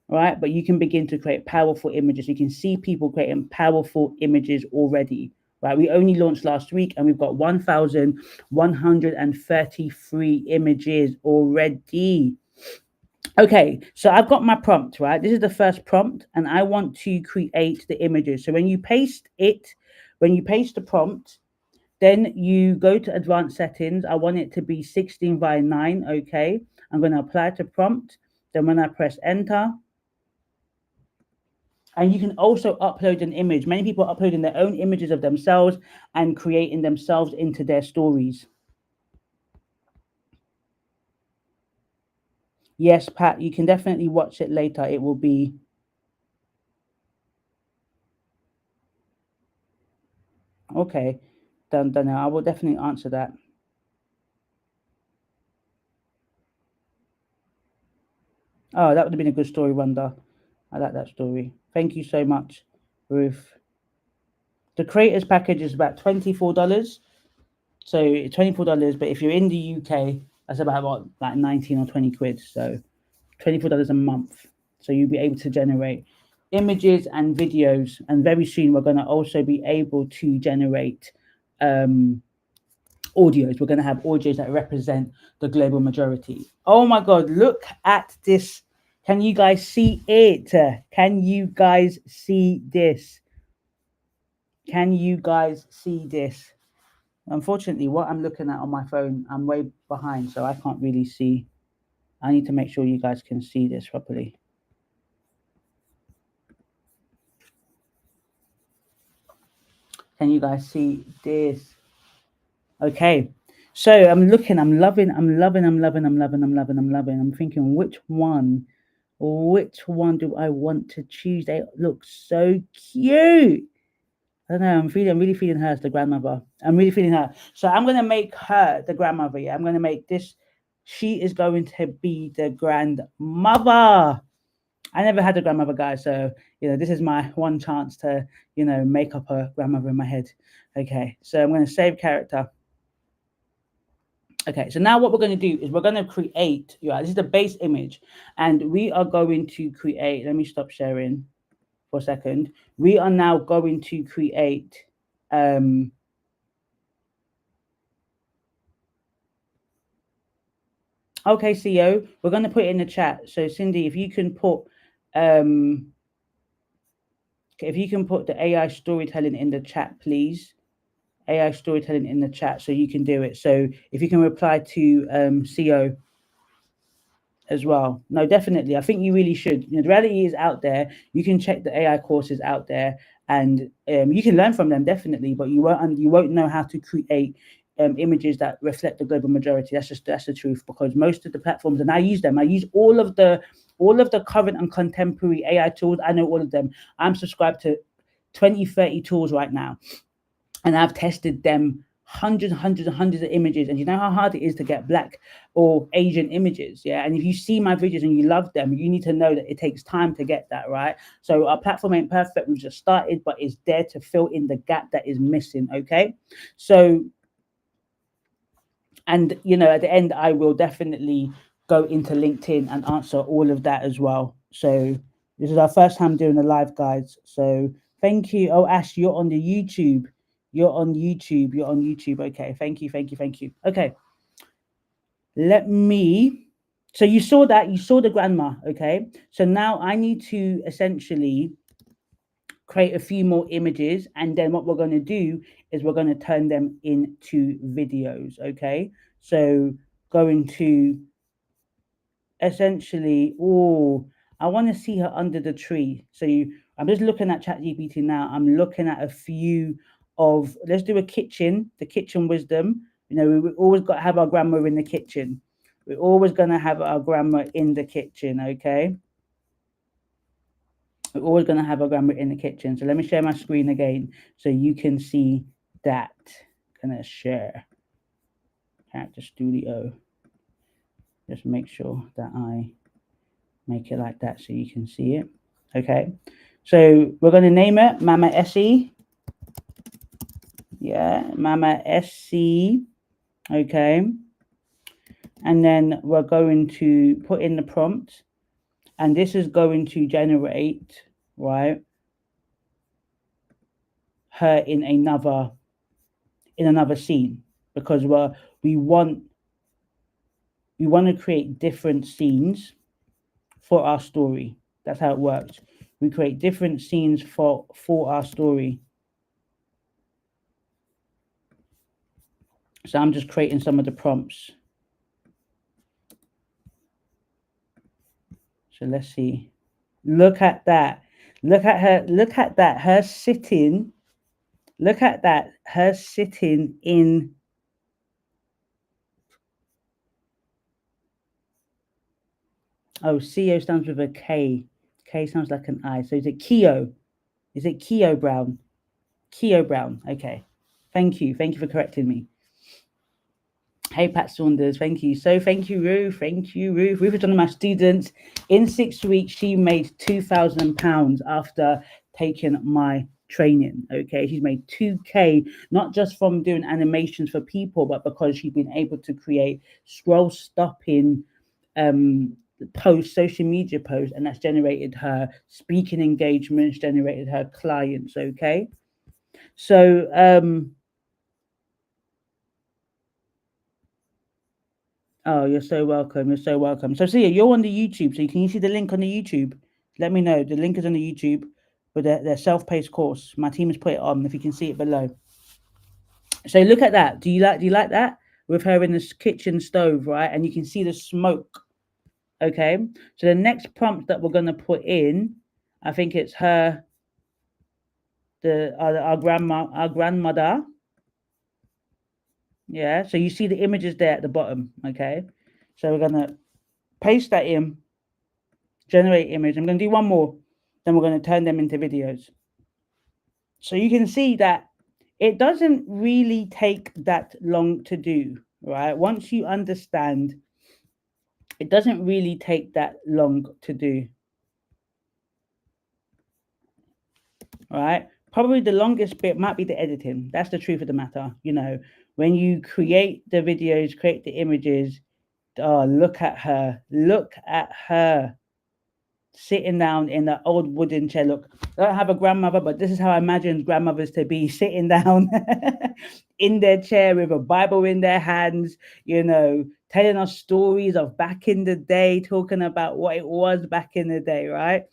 right? But you can begin to create powerful images. You can see people creating powerful images already, right? We only launched last week and we've got 1,133 images already. Okay, so I've got my prompt, right? This is the first prompt and I want to create the images. So when you paste the prompt, then you go to advanced settings. I want it to be 16 by 9, okay? I'm going to apply to prompt. Then when I press enter, and you can also upload an image. Many people are uploading their own images of themselves and creating themselves into their stories. Yes, Pat, you can definitely watch it later. It will be... Okay, done. I will definitely answer that. Oh, that would have been a good story, Wanda. I like that story. Thank you so much, Ruth. The creators package is about $24. So $24, but if you're in the UK, that's about what, like 19 or 20 quid. So $24 a month. So you'll be able to generate images and videos. And very soon we're going to also be able to generate audios. We're going to have audios that represent the global majority. Oh my God, look at this. Can you guys see it? Can you guys see this? Can you guys see this? Unfortunately, what I'm looking at on my phone, I'm way behind, so I can't really see. I need to make sure you guys can see this properly. Can you guys see this? Okay. So I'm looking, I'm loving. I'm thinking which one do I want to choose? They look so cute. I don't know. I'm really feeling her as the grandmother. I'm really feeling her. So I'm gonna make her the grandmother. Yeah, I'm gonna make this. She is going to be the grandmother. I never had a grandmother, guys. So this is my one chance to make up a grandmother in my head. Okay, so I'm gonna save character. Okay, so now what we're going to do is we're going to create. This is the base image, and we are going to create. Let me stop sharing for a second. We are now going to create okay, CEO, we're going to put it in the chat. So Cindy, if you can put the AI storytelling in the chat, please. AI storytelling in the chat so you can do it. So if you can reply to CEO as well. No, definitely. I think you really should. The reality is out there. You can check the AI courses out there, and you can learn from them definitely. But you won't know how to create images that reflect the global majority. That's the truth. Because most of the platforms, and I use them. I use all of the current and contemporary AI tools. I know all of them. I'm subscribed to 20, 30 tools right now, and I've tested them hundreds and hundreds of images, and you know how hard it is to get black or Asian images, yeah. And if you see my videos and you love them, you need to know that it takes time to get that right. So our platform ain't perfect, we've just started, but it's there to fill in the gap that is missing, okay? So, and at the end I will definitely go into LinkedIn and answer all of that as well. So this is our first time doing a live, guys, so thank you. Oh, Ash, you're on the YouTube. You're on YouTube. Okay, thank you, thank you. Okay, let me, so you saw the grandma. Okay, so now I need to essentially create a few more images, and then what we're going to do is we're going to turn them into videos. Okay, so going to essentially, oh, I want to see her under the tree. So I'm just looking at ChatGPT now. I'm looking at a few of, let's do a kitchen, the kitchen wisdom. We always got to have our grandma in the kitchen. We're always going to have our grandma in the kitchen. Okay, we're always going to have our grandma in the kitchen. So let me share my screen again so you can see that. Gonna share character studio. Just make sure that I make it like that so you can see it. Okay, so we're going to name it Mama Essie. Yeah, Mama Essie. Okay, and then we're going to put in the prompt, and this is going to generate, right, her in another scene, because we want we want to create different scenes for our story. That's how it works. We create different scenes for our story. So I'm just creating some of the prompts. So let's see. Look at that. Look at her. Look at that. Her sitting. Look at that. Her sitting in. Oh, CEO stands with a K. K sounds like an I. So is it Keo? Is it Keo Brown? Keo Brown. Okay. Thank you. Thank you for correcting me. Hey, Pat Saunders, thank you. So thank you, Ruth. Thank you, Ruth. Ruth is one of my students. In 6 weeks, she made £2,000 after taking my training. Okay, she's made 2K, not just from doing animations for people, but because she's been able to create scroll stopping posts, social media posts, and that's generated her speaking engagements, generated her clients. Okay, so oh, you're so welcome. You're so welcome. So, see, you're on the YouTube. So, can you see the link on the YouTube? Let me know. The link is on the YouTube for their self-paced course. My team has put it on. If you can see it below. So, look at that. Do you like that? With her in this kitchen stove, right? And you can see the smoke. Okay. So, the next prompt that we're gonna put in, I think it's her, our grandmother. Yeah. So you see the images there at the bottom. Okay. So we're gonna paste that in. Generate image. I'm going to do one more, then we're going to turn them into videos. So you can see that it doesn't really take that long to do, right? Once you understand, it doesn't really take that long to do, right? Probably the longest bit might be the editing. That's the truth of the matter. When you create the videos, create the images, oh, look at her. Look at her sitting down in the old wooden chair. Look, I don't have a grandmother, but this is how I imagine grandmothers to be, sitting down in their chair with a Bible in their hands, telling us stories of back in the day, talking about what it was back in the day, right?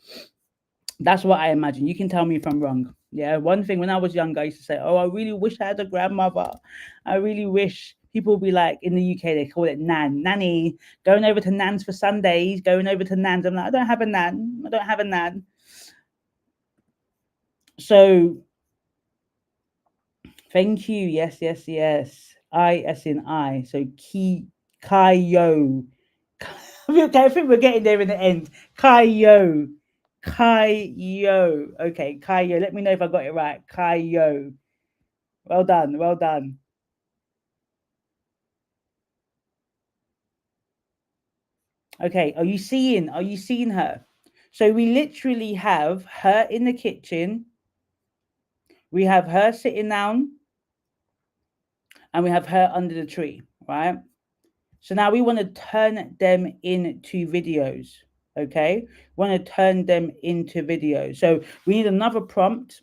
That's what I imagine. You can tell me if I'm wrong. Yeah, one thing, when I was younger, I used to say, oh, I really wish I had a grandmother. I really wish. People will be like, in the UK, they call it nanny, going over to nans for Sundays, going over to nans. I'm like, I don't have a nan. I don't have a nan. So thank you. Yes. I as in I. So Kayo. Okay, I think we're getting there in the end. Kayo. Okay, Kayo. Let me know if I got it right. Kayo. Well done. Okay, are you seeing? Are you seeing her? So we literally have her in the kitchen. We have her sitting down, and we have her under the tree, right? So now we want to turn them into videos. Okay, we want to turn them into videos. So we need another prompt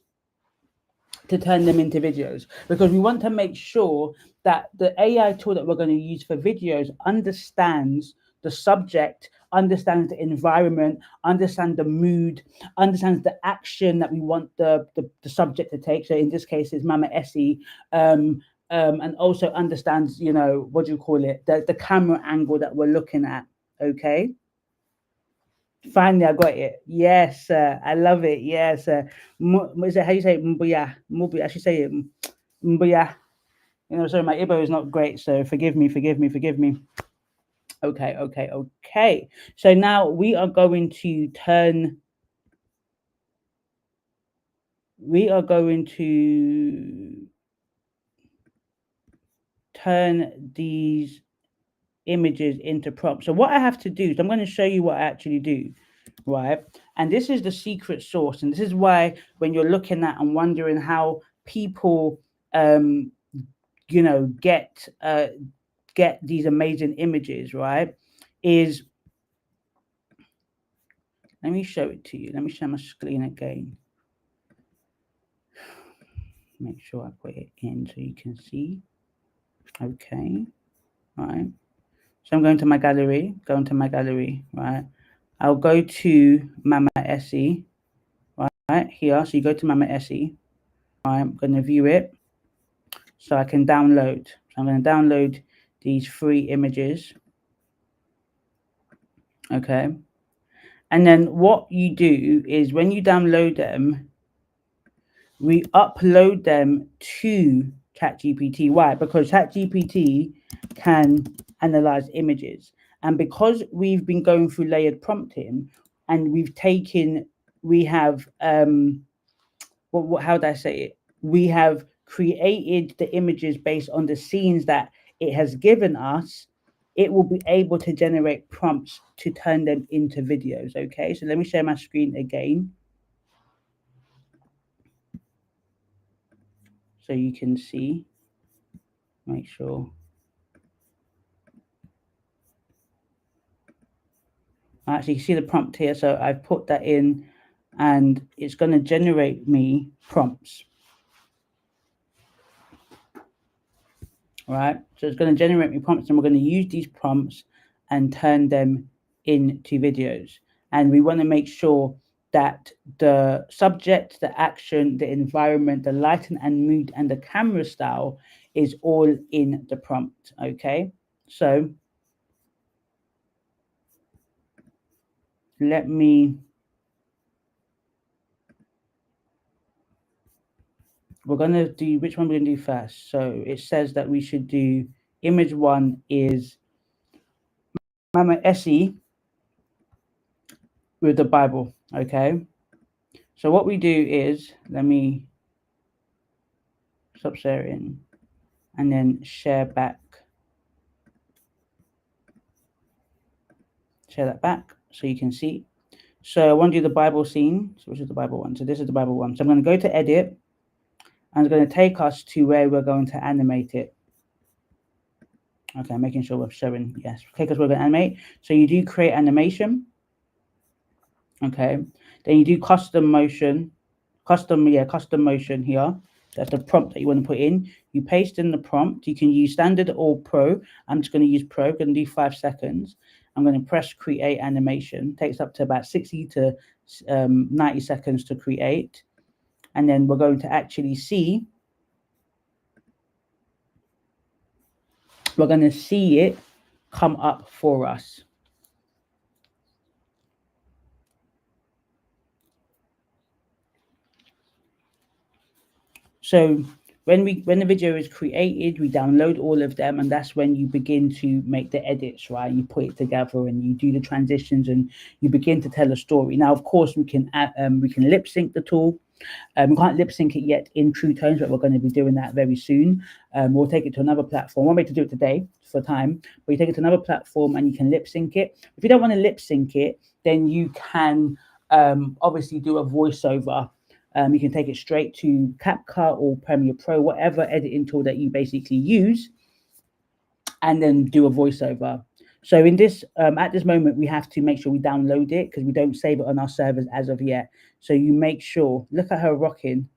to turn them into videos, because we want to make sure that the AI tool that we're going to use for videos understands the subject, understands the environment, understands the mood, understands the action that we want the subject to take. So in this case, it's Mama Essie. And also understands, what do you call it, the camera angle that we're looking at. Okay. Finally, I got it. Yes, I love it. Yes, is it how you say it? Mbuya, Mbuya. I should say it. Mbuya. Sorry, my Igbo is not great, so forgive me, forgive me, forgive me. Okay, okay, okay. So now we are going to turn. We are going to turn these images into prompts. So what I have to do is I'm going to show you what I actually do, right? And this is the secret sauce, and this is why when you're looking at and wondering how people, get these amazing images, right? Is let me show it to you. Let me share my screen again. Make sure I put it in so you can see. Okay, right. So I'm going to my gallery. Right? I'll go to Mama Essie, right here. So you go to Mama Essie. Right? I'm going to view it, so I can download. So I'm going to download these 3 images. Okay, and then what you do is when you download them, we upload them to ChatGPT. Why? Because ChatGPT can analyze images. And because we've been going through layered prompting, and we have, how do I say it? We have created the images based on the scenes that it has given us. It will be able to generate prompts to turn them into videos. Okay, so let me share my screen again, so you can see. Make sure. Actually, you see the prompt here. So I've put that in, and it's going to generate me prompts. Right. So it's going to generate me prompts, and we're going to use these prompts and turn them into videos. And we want to make sure that the subject, the action, the environment, the lighting and mood, and the camera style is all in the prompt. Okay. So let me we're going to do, which one we're going to do first. So it says that we should do image 1 is Mama Essie with the Bible. Okay. So what we do is, let me stop sharing and then share back. Share that back so you can see. So I want to do the Bible scene. So which is the Bible one? So this is the Bible one. So I'm going to go to edit, and it's going to take us to where we're going to animate it. Okay, making sure we're showing, yes. Okay, because we're going to animate. So you do create animation. Okay, then you do custom motion here. That's the prompt that you want to put in. You paste in the prompt. You can use standard or pro. I'm just going to use pro. I'm going to do 5 seconds. I'm going to press create animation. Takes up to about 60 to 90 seconds to create. And then we're going to actually see, it come up for us. So when the video is created, we download all of them, and that's when you begin to make the edits, right? You put it together and you do the transitions, and you begin to tell a story. Now, of course, we can lip sync the tool. We can't lip sync it yet in TruTones, but we're going to be doing that very soon. We'll take it to another platform. One way to do it today for time, but you take it to another platform and you can lip sync it. If you don't want to lip sync it, then you can obviously do a voiceover. You can take it straight to CapCut or Premiere Pro, whatever editing tool that you basically use, and then do a voiceover. So in this, at this moment, we have to make sure we download it because we don't save it on our servers as of yet. So you make sure. Look at her rocking.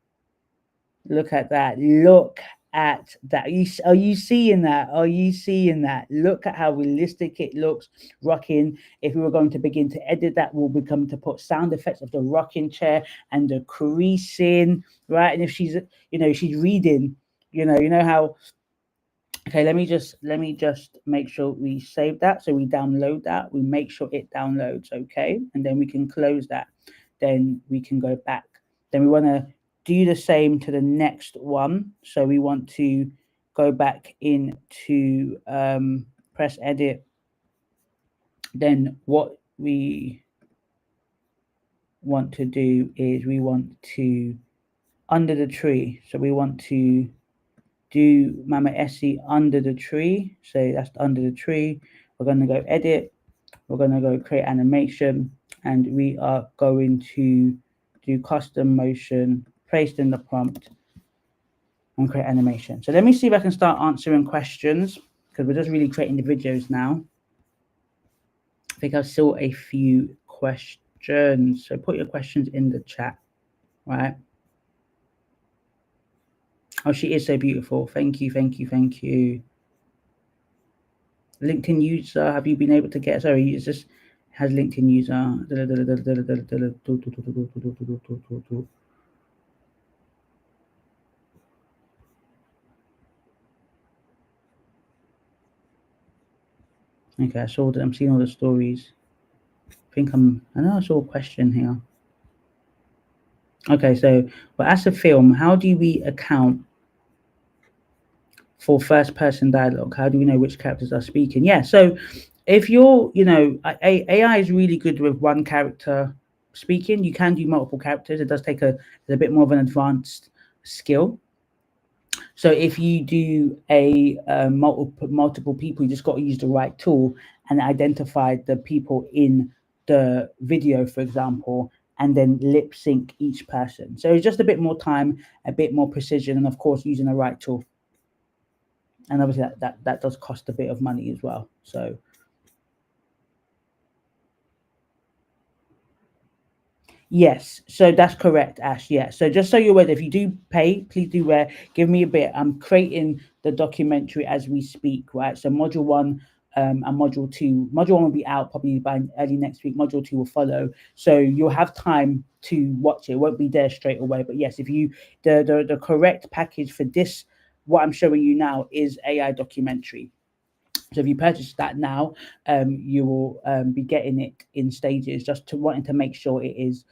Look at that. Look at that. Are you seeing that? Are you seeing that? Look at how realistic it looks rocking. If we were going to begin to edit that, we'll become to put sound effects of the rocking chair and the creasing, right? And if she's, she's reading, you know how. Okay, let me just make sure we save that. So we download that. We make sure it downloads. Okay, and then we can close that. Then we can go back. Then we want to do the same to the next one. So we want to go back into press edit. Then what we want to do is we want to under the tree. So we want to do Mama Essie under the tree. So that's under the tree. We're going to go edit. We're going to go create animation. And we are going to do custom motion, paste in the prompt, and create animation. So let me see if I can start answering questions because we're just really creating the videos now. I think I saw a few questions. So put your questions in the chat, right? Oh, she is so beautiful. Thank you, thank you, thank you. LinkedIn user, have you been able to get, sorry, it's just has LinkedIn user. Okay, I saw that. I'm seeing all the stories. I know I saw a question here. Okay, so, but as a film, how do we account for first person dialogue? How do we know which characters are speaking? Yeah, so if you're, AI is really good with one character speaking. You can do multiple characters. It does take a bit more of an advanced skill. So if you do a multiple people, you just got to use the right tool and identify the people in the video, for example, and then lip sync each person. So it's just a bit more time, a bit more precision, and of course using the right tool. And obviously that does cost a bit of money as well. So yes, so that's correct, Ash. Yeah. So just so you're aware, if you do pay, please do give me a bit. I'm creating the documentary as we speak, right? So module one and module two. Module one will be out probably by early next week. Module two will follow. So you'll have time to watch it. It won't be there straight away. But yes, if you the correct package for this, what I'm showing you now is AI documentary. So if you purchase that now, you will be getting it in stages, just to wanting to make sure it is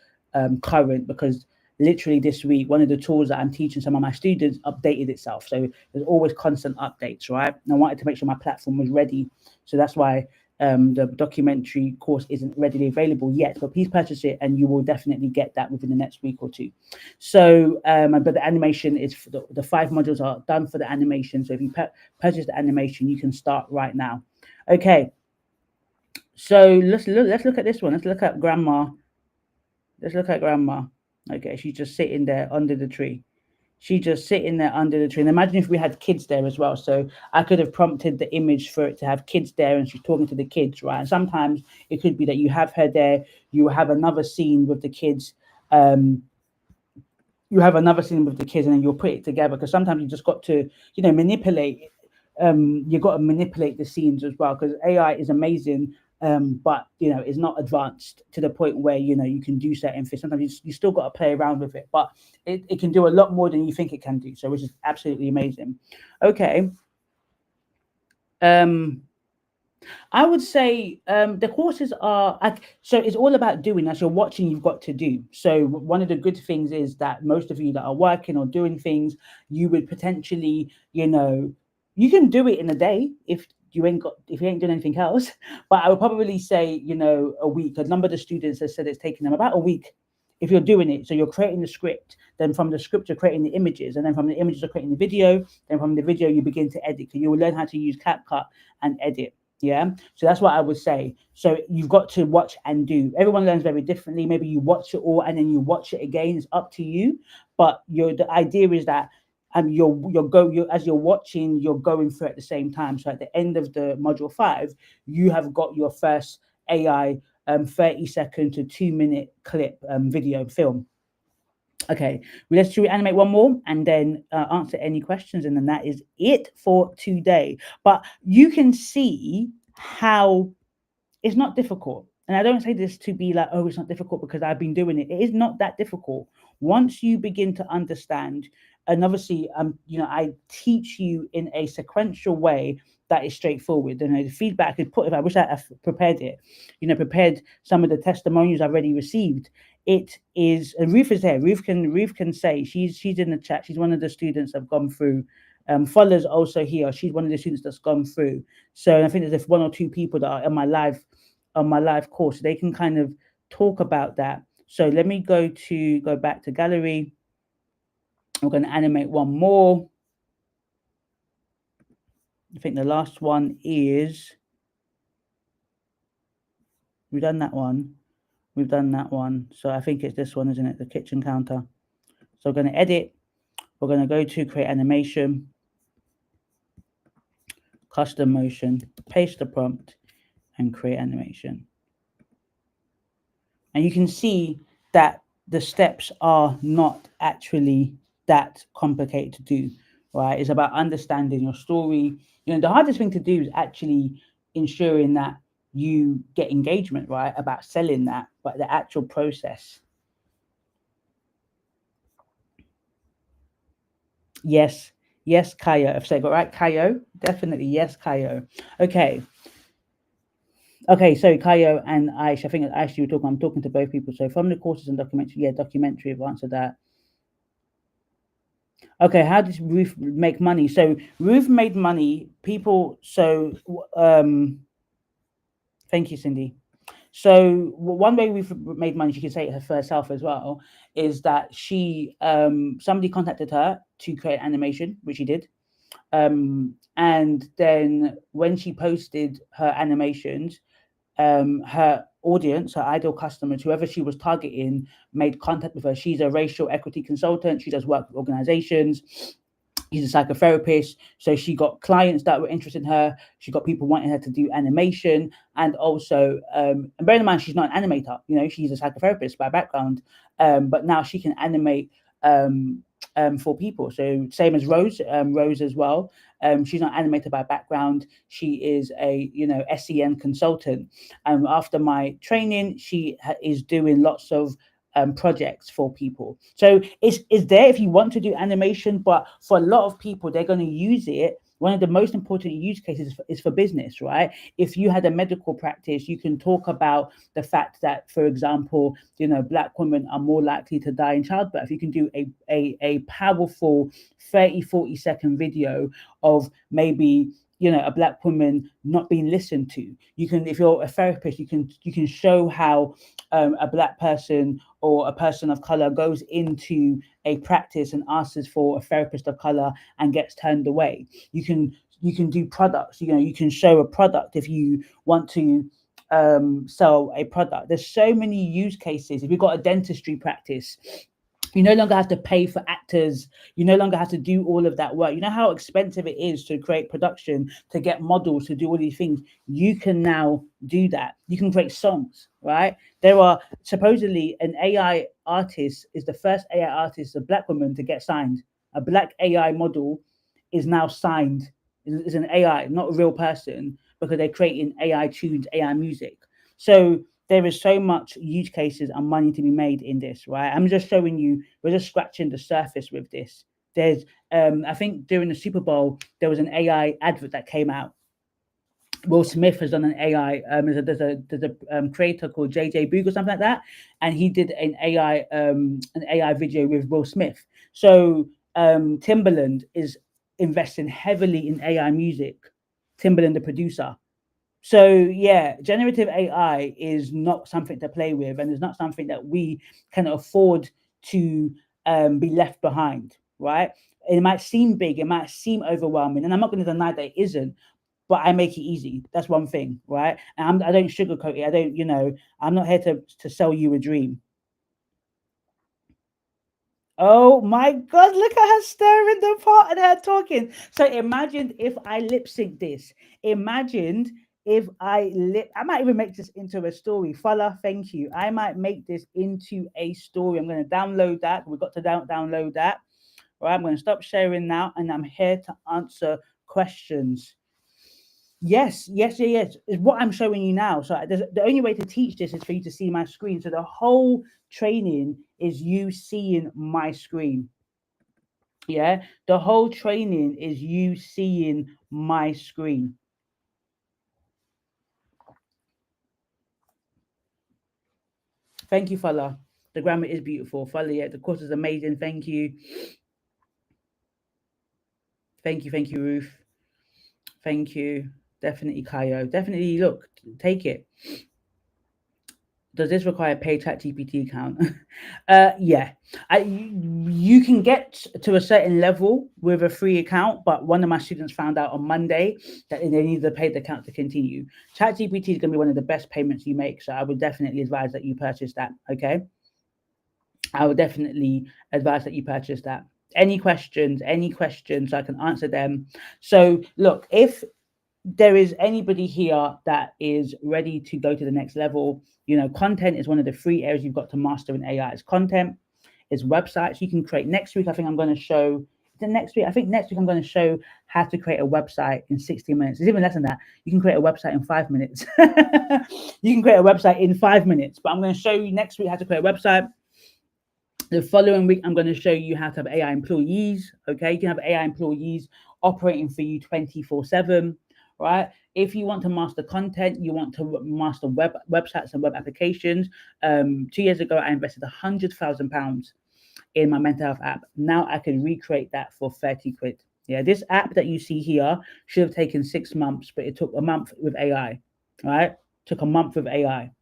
current, because literally this week, one of the tools that I'm teaching some of my students updated itself. So there's always constant updates, right? And I wanted to make sure my platform was ready. So that's why the documentary course isn't readily available yet, but please purchase it and you will definitely get that within the next week or two. So, but the animation is, the 5 modules are done for the animation. So if you purchase the animation, you can start right now. Okay. So let's look at this one. Let's look at grandma. Let's look at grandma. Okay, she's just sitting there under the tree. She's just sitting there under the tree. And imagine if we had kids there as well. So I could have prompted the image for it to have kids there and she's talking to the kids, right? And sometimes it could be that you have her there, you have another scene with the kids, and then you'll put it together, because sometimes you just got to, manipulate. You've got to manipulate the scenes as well, because AI is amazing, but it's not advanced to the point where you can do certain things. Sometimes you still got to play around with it, but it can do a lot more than you think it can do. So which is absolutely amazing. Okay. I would say the courses are, so it's all about doing. As you're watching, you've got to do. So one of the good things is that most of you that are working or doing things, you would potentially, you can do it in a day if you ain't doing anything else. But I would probably say, a week. A number of the students have said it's taken them about a week if you're doing it. So you're creating the script, then from the script you're creating the images, and then from the images you're creating the video, then from the video you begin to edit. So you will learn how to use CapCut and edit. Yeah, so that's what I would say. So you've got to watch and do. Everyone learns very differently. Maybe you watch it all and then you watch it again. It's up to you. But the idea is that you're as you're watching, you're going through at the same time. So at the end of the module 5, you have got your first AI 30-second to 2-minute clip video film. Okay, let's animate one more and then answer any questions, and then that is it for today. But you can see how it's not difficult. And I don't say this to be like, oh, it's not difficult because I've been doing it. It is not that difficult. Once you begin to understand, and obviously, I teach you in a sequential way that is straightforward. And the feedback I could put, if I wish I had prepared it, prepared some of the testimonials I've already received. It is, and Ruth is there. Ruth can say she's in the chat. She's one of the students I've gone through. Follows also here. She's one of the students that's gone through. So I think there's 1 or 2 people that are on my live course. They can kind of talk about that. So let me go back to gallery. We're going to animate one more. I think the last one is, we've done that one. We've done that one. So I think it's this one, isn't it? The kitchen counter. So we're going to edit. We're going to go to create animation, custom motion, paste the prompt, and create animation. And you can see that the steps are not actually that complicated to do, right? It's about understanding your story. The hardest thing to do is actually ensuring that you get engagement, right? About selling that, but the actual process. Yes, Kayo. I've said got right, Kayo. Definitely, yes, Kayo. Okay. Okay, so Kayo and Aish, I think Aish, I'm talking to both people. So from the courses and documentary, documentary, I've answered that. Okay, how does Ruth make money? So Ruth made money. Thank you, Cindy. So one way we've made money, she can say it herself as well, is that she somebody contacted her to create animation, which she did. And then when she posted her animations, her audience, her ideal customers, whoever she was targeting, made contact with her. She's a racial equity consultant. She does work with organizations. She's a psychotherapist. So she got clients that were interested in her. She got people wanting her to do animation. And also, and bear in mind, she's not an animator. She's a psychotherapist by background. But now she can animate for people. So same as Rose as well. She's not animator by background. She is a SEN consultant. After my training, she is doing lots of projects for people. So it's there if you want to do animation, but for a lot of people, they're going to use it. One of the most important use cases is for business, right? If you had a medical practice, you can talk about the fact that, for example, Black women are more likely to die in childbirth. You can do a powerful 30-40 second video of maybe a Black woman not being listened to. You can, if you're a therapist, you can show how a Black person or a person of color goes into a practice and asks for a therapist of color and gets turned away. You can do products. You can show a product if you want to sell a product. There's so many use cases. If you've got a dentistry practice, you no longer have to pay for actors. You no longer have to do all of that work. You know how expensive it is to create production, to get models, to do all these things. You can now do that. You can create songs, right? There are supposedly an AI artist is the first AI artist, a Black woman, to get signed. A Black AI model is now signed. Is an AI, not a real person, because they're creating AI tunes, AI music. So there is so much use cases and money to be made in this, right? I'm just showing you, we're just scratching the surface with this. There's, I think during the Super Bowl, there was an AI advert that came out. Will Smith has done an AI. There's a creator called JJ Boog or something like that, and he did an AI video with Will Smith. So Timbaland is investing heavily in AI music. Timbaland, the producer. So yeah, generative AI is not something to play with, and it's not something that we can afford to be left behind, right? It might seem big, it might seem overwhelming, and I'm not going to deny that it isn't, but I make it easy. That's one thing, right? And I don't sugarcoat it. I don't, I'm not here to sell you a dream. Oh my God, look at her staring the part and her talking. So imagine if I lip sync this. Imagine if I might even make this into a story. Fala, thank you. I might make this into a story. I'm going to download that. We've got to download that. All right, I'm going to stop sharing now and I'm here to answer questions. Yes, yes, yes, yes. Is what I'm showing you now. So the only way to teach this is for you to see my screen. So the whole training is you seeing my screen. Yeah, the whole training is you seeing my screen. Thank you, Fala. The grammar is beautiful. Fala, yeah, the course is amazing. Thank you. Thank you, Ruth. Thank you. Definitely, Kayo. Definitely, look, take it. Does this require a paid chat GPT account? Yeah. You can get to a certain level with a free account, but one of my students found out on Monday that they needed a paid account to continue. Chat GPT is going to be one of the best payments you make, so I would definitely advise that you purchase that. Okay, I would definitely advise that you purchase that. Any questions? Any questions? I can answer them. So look, if there is anybody here that is ready to go to the next level, content is one of the three areas you've got to master in AI. It's content, it's websites you can create. Next week, I think I'm going to show. The next week, I think next week I'm going to show how to create a website in 60 minutes. It's even less than that. You can create a website in 5 minutes. You can create a website in 5 minutes. But I'm going to show you next week how to create a website. The following week, I'm going to show you how to have AI employees. Okay, you can have AI employees operating for you 24/7. Right? If you want to master content, you want to master websites and web applications. 2 years ago, I invested £100,000 in my mental health app. Now I can recreate that for 30 quid. Yeah, this app that you see here should have taken 6 months, but it took a month with AI. Right? Took a month with AI.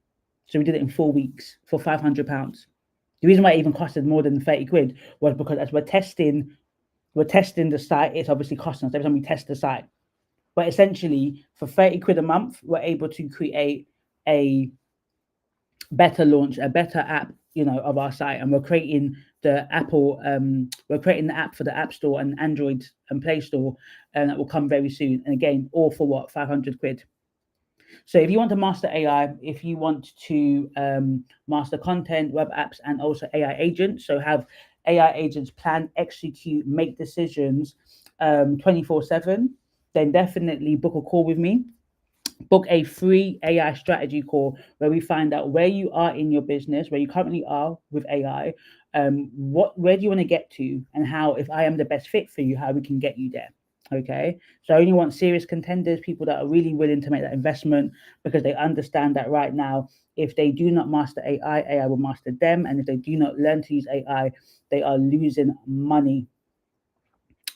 So we did it in 4 weeks for £500. The reason why it even costed more than 30 quid was because as we're testing the site, it's obviously costing us every time we test the site. But essentially, for 30 quid a month, we're able to create a better launch, a better app, of our site. And we're creating the app for the App Store and Android and Play Store, and that will come very soon. And again, all for what? 500 quid. So if you want to master AI, if you want to master content, web apps, and also AI agents, so have AI agents plan, execute, make decisions 24/7, then definitely book a call with me. Book a free AI strategy call where we find out where you are in your business, where you currently are with AI, where do you want to get to, and how, if I am the best fit for you, how we can get you there. Okay, so I only want serious contenders, people that are really willing to make that investment because they understand that right now, if they do not master AI, AI will master them, and if they do not learn to use AI, they are losing money.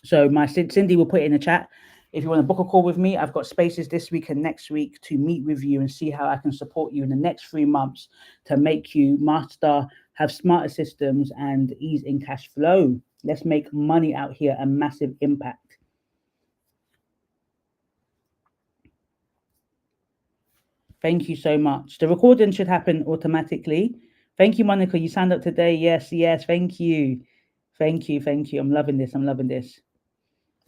So my Cindy will put it in the chat. If you want to book a call with me, I've got spaces this week and next week to meet with you and see how I can support you in the next 3 months to make you master, have smarter systems, and ease in cash flow. Let's make money out here, a massive impact. Thank you so much. The recording should happen automatically. Thank you, Monica. You signed up today. Yes, yes. Thank you. Thank you. Thank you. I'm loving this. I'm loving this.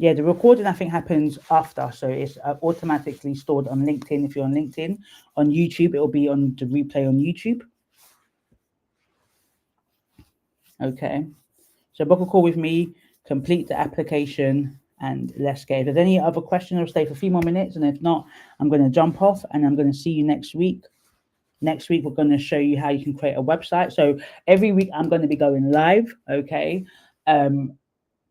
Yeah, the recording I think happens after, so it's automatically stored on LinkedIn. If you're on LinkedIn, on YouTube, it will be on the replay on YouTube. Okay, so book a call with me, complete the application, and let's go. If there's any other questions, I'll stay for a few more minutes, and if not, I'm going to jump off, and I'm going to see you next week. Next week, we're going to show you how you can create a website. So every week, I'm going to be going live. Okay.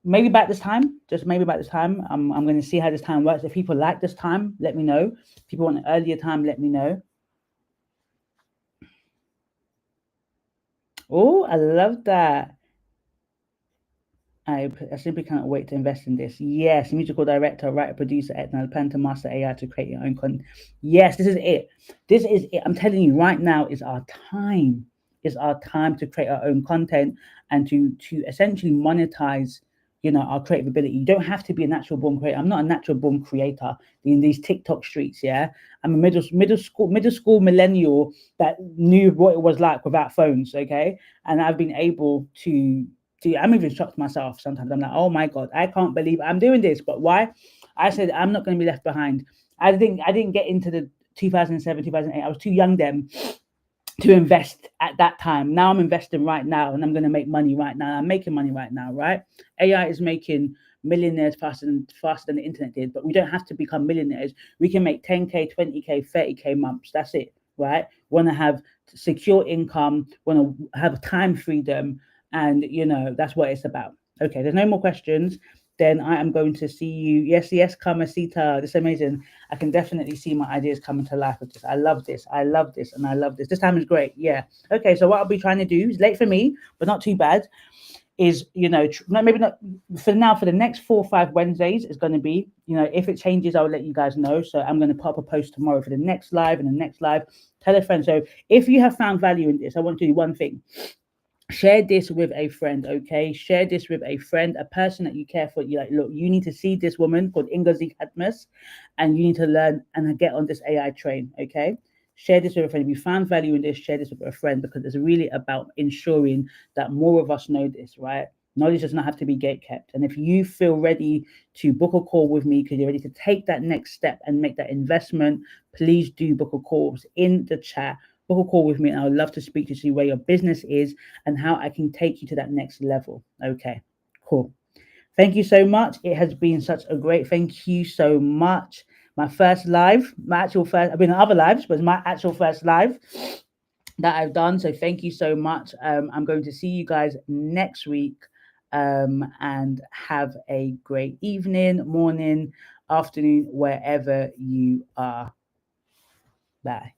Maybe about this time, just maybe about this time. I'm going to see how this time works. If people like this time, let me know. If people want an earlier time, let me know. Oh, I love that. I simply cannot wait to invest in this. Yes, musical director, writer, producer, editor, plan to master AI to create your own content. Yes, this is it. This is it. I'm telling you right now is our time. Is our time to create our own content and to essentially monetize, our creative ability. You don't have to be a natural born creator. I'm not a natural born creator in these TikTok streets. Yeah, I'm a middle school millennial that knew what it was like without phones. Okay, and I've been able to I'm even shocked myself sometimes. I'm like, oh my god, I can't believe I'm doing this. But why? I said I'm not going to be left behind. I didn't get into the 2007, 2008. I was too young then to invest at that time. Now I'm investing right now, and I'm going to make money right now. I'm making money right now, right? AI is making millionaires faster than the internet did, but we don't have to become millionaires. We can make 10k, 20k, 30k months. That's it, right? Want to have secure income, want to have time freedom, and that's what it's about. Okay, there's no more questions. Then I am going to see you. Yes, yes, Kamasita. This is amazing. I can definitely see my ideas coming to life with this. I love this. I love this. And I love this. This time is great. Yeah. Okay. So what I'll be trying to do is late for me, but not too bad. Is maybe not for now. For the next 4 or 5 Wednesdays, is going to be if it changes, I'll let you guys know. So I'm going to pop a post tomorrow for the next live and the next live. Tell a friend. So if you have found value in this, I want to do one thing. Share this with a friend, okay? Share this with a friend, a person that you care for. You like, look, you need to see this woman called Ingozi Cadmus, and you need to learn and get on this AI train, okay? Share this with a friend. If you found value in this, share this with a friend, because it's really about ensuring that more of us know this, right? Knowledge does not have to be gate kept. And if you feel ready to book a call with me because you're ready to take that next step and make that investment, please do book a call in the chat. Book a call with me, and I would love to speak to you, see where your business is and how I can take you to that next level. Okay, cool. Thank you so much. It has been such a great. Thank you so much. My first live, my actual first. I've been on other lives, but it's my actual first live that I've done. So thank you so much. I'm going to see you guys next week, and have a great evening, morning, afternoon, wherever you are. Bye.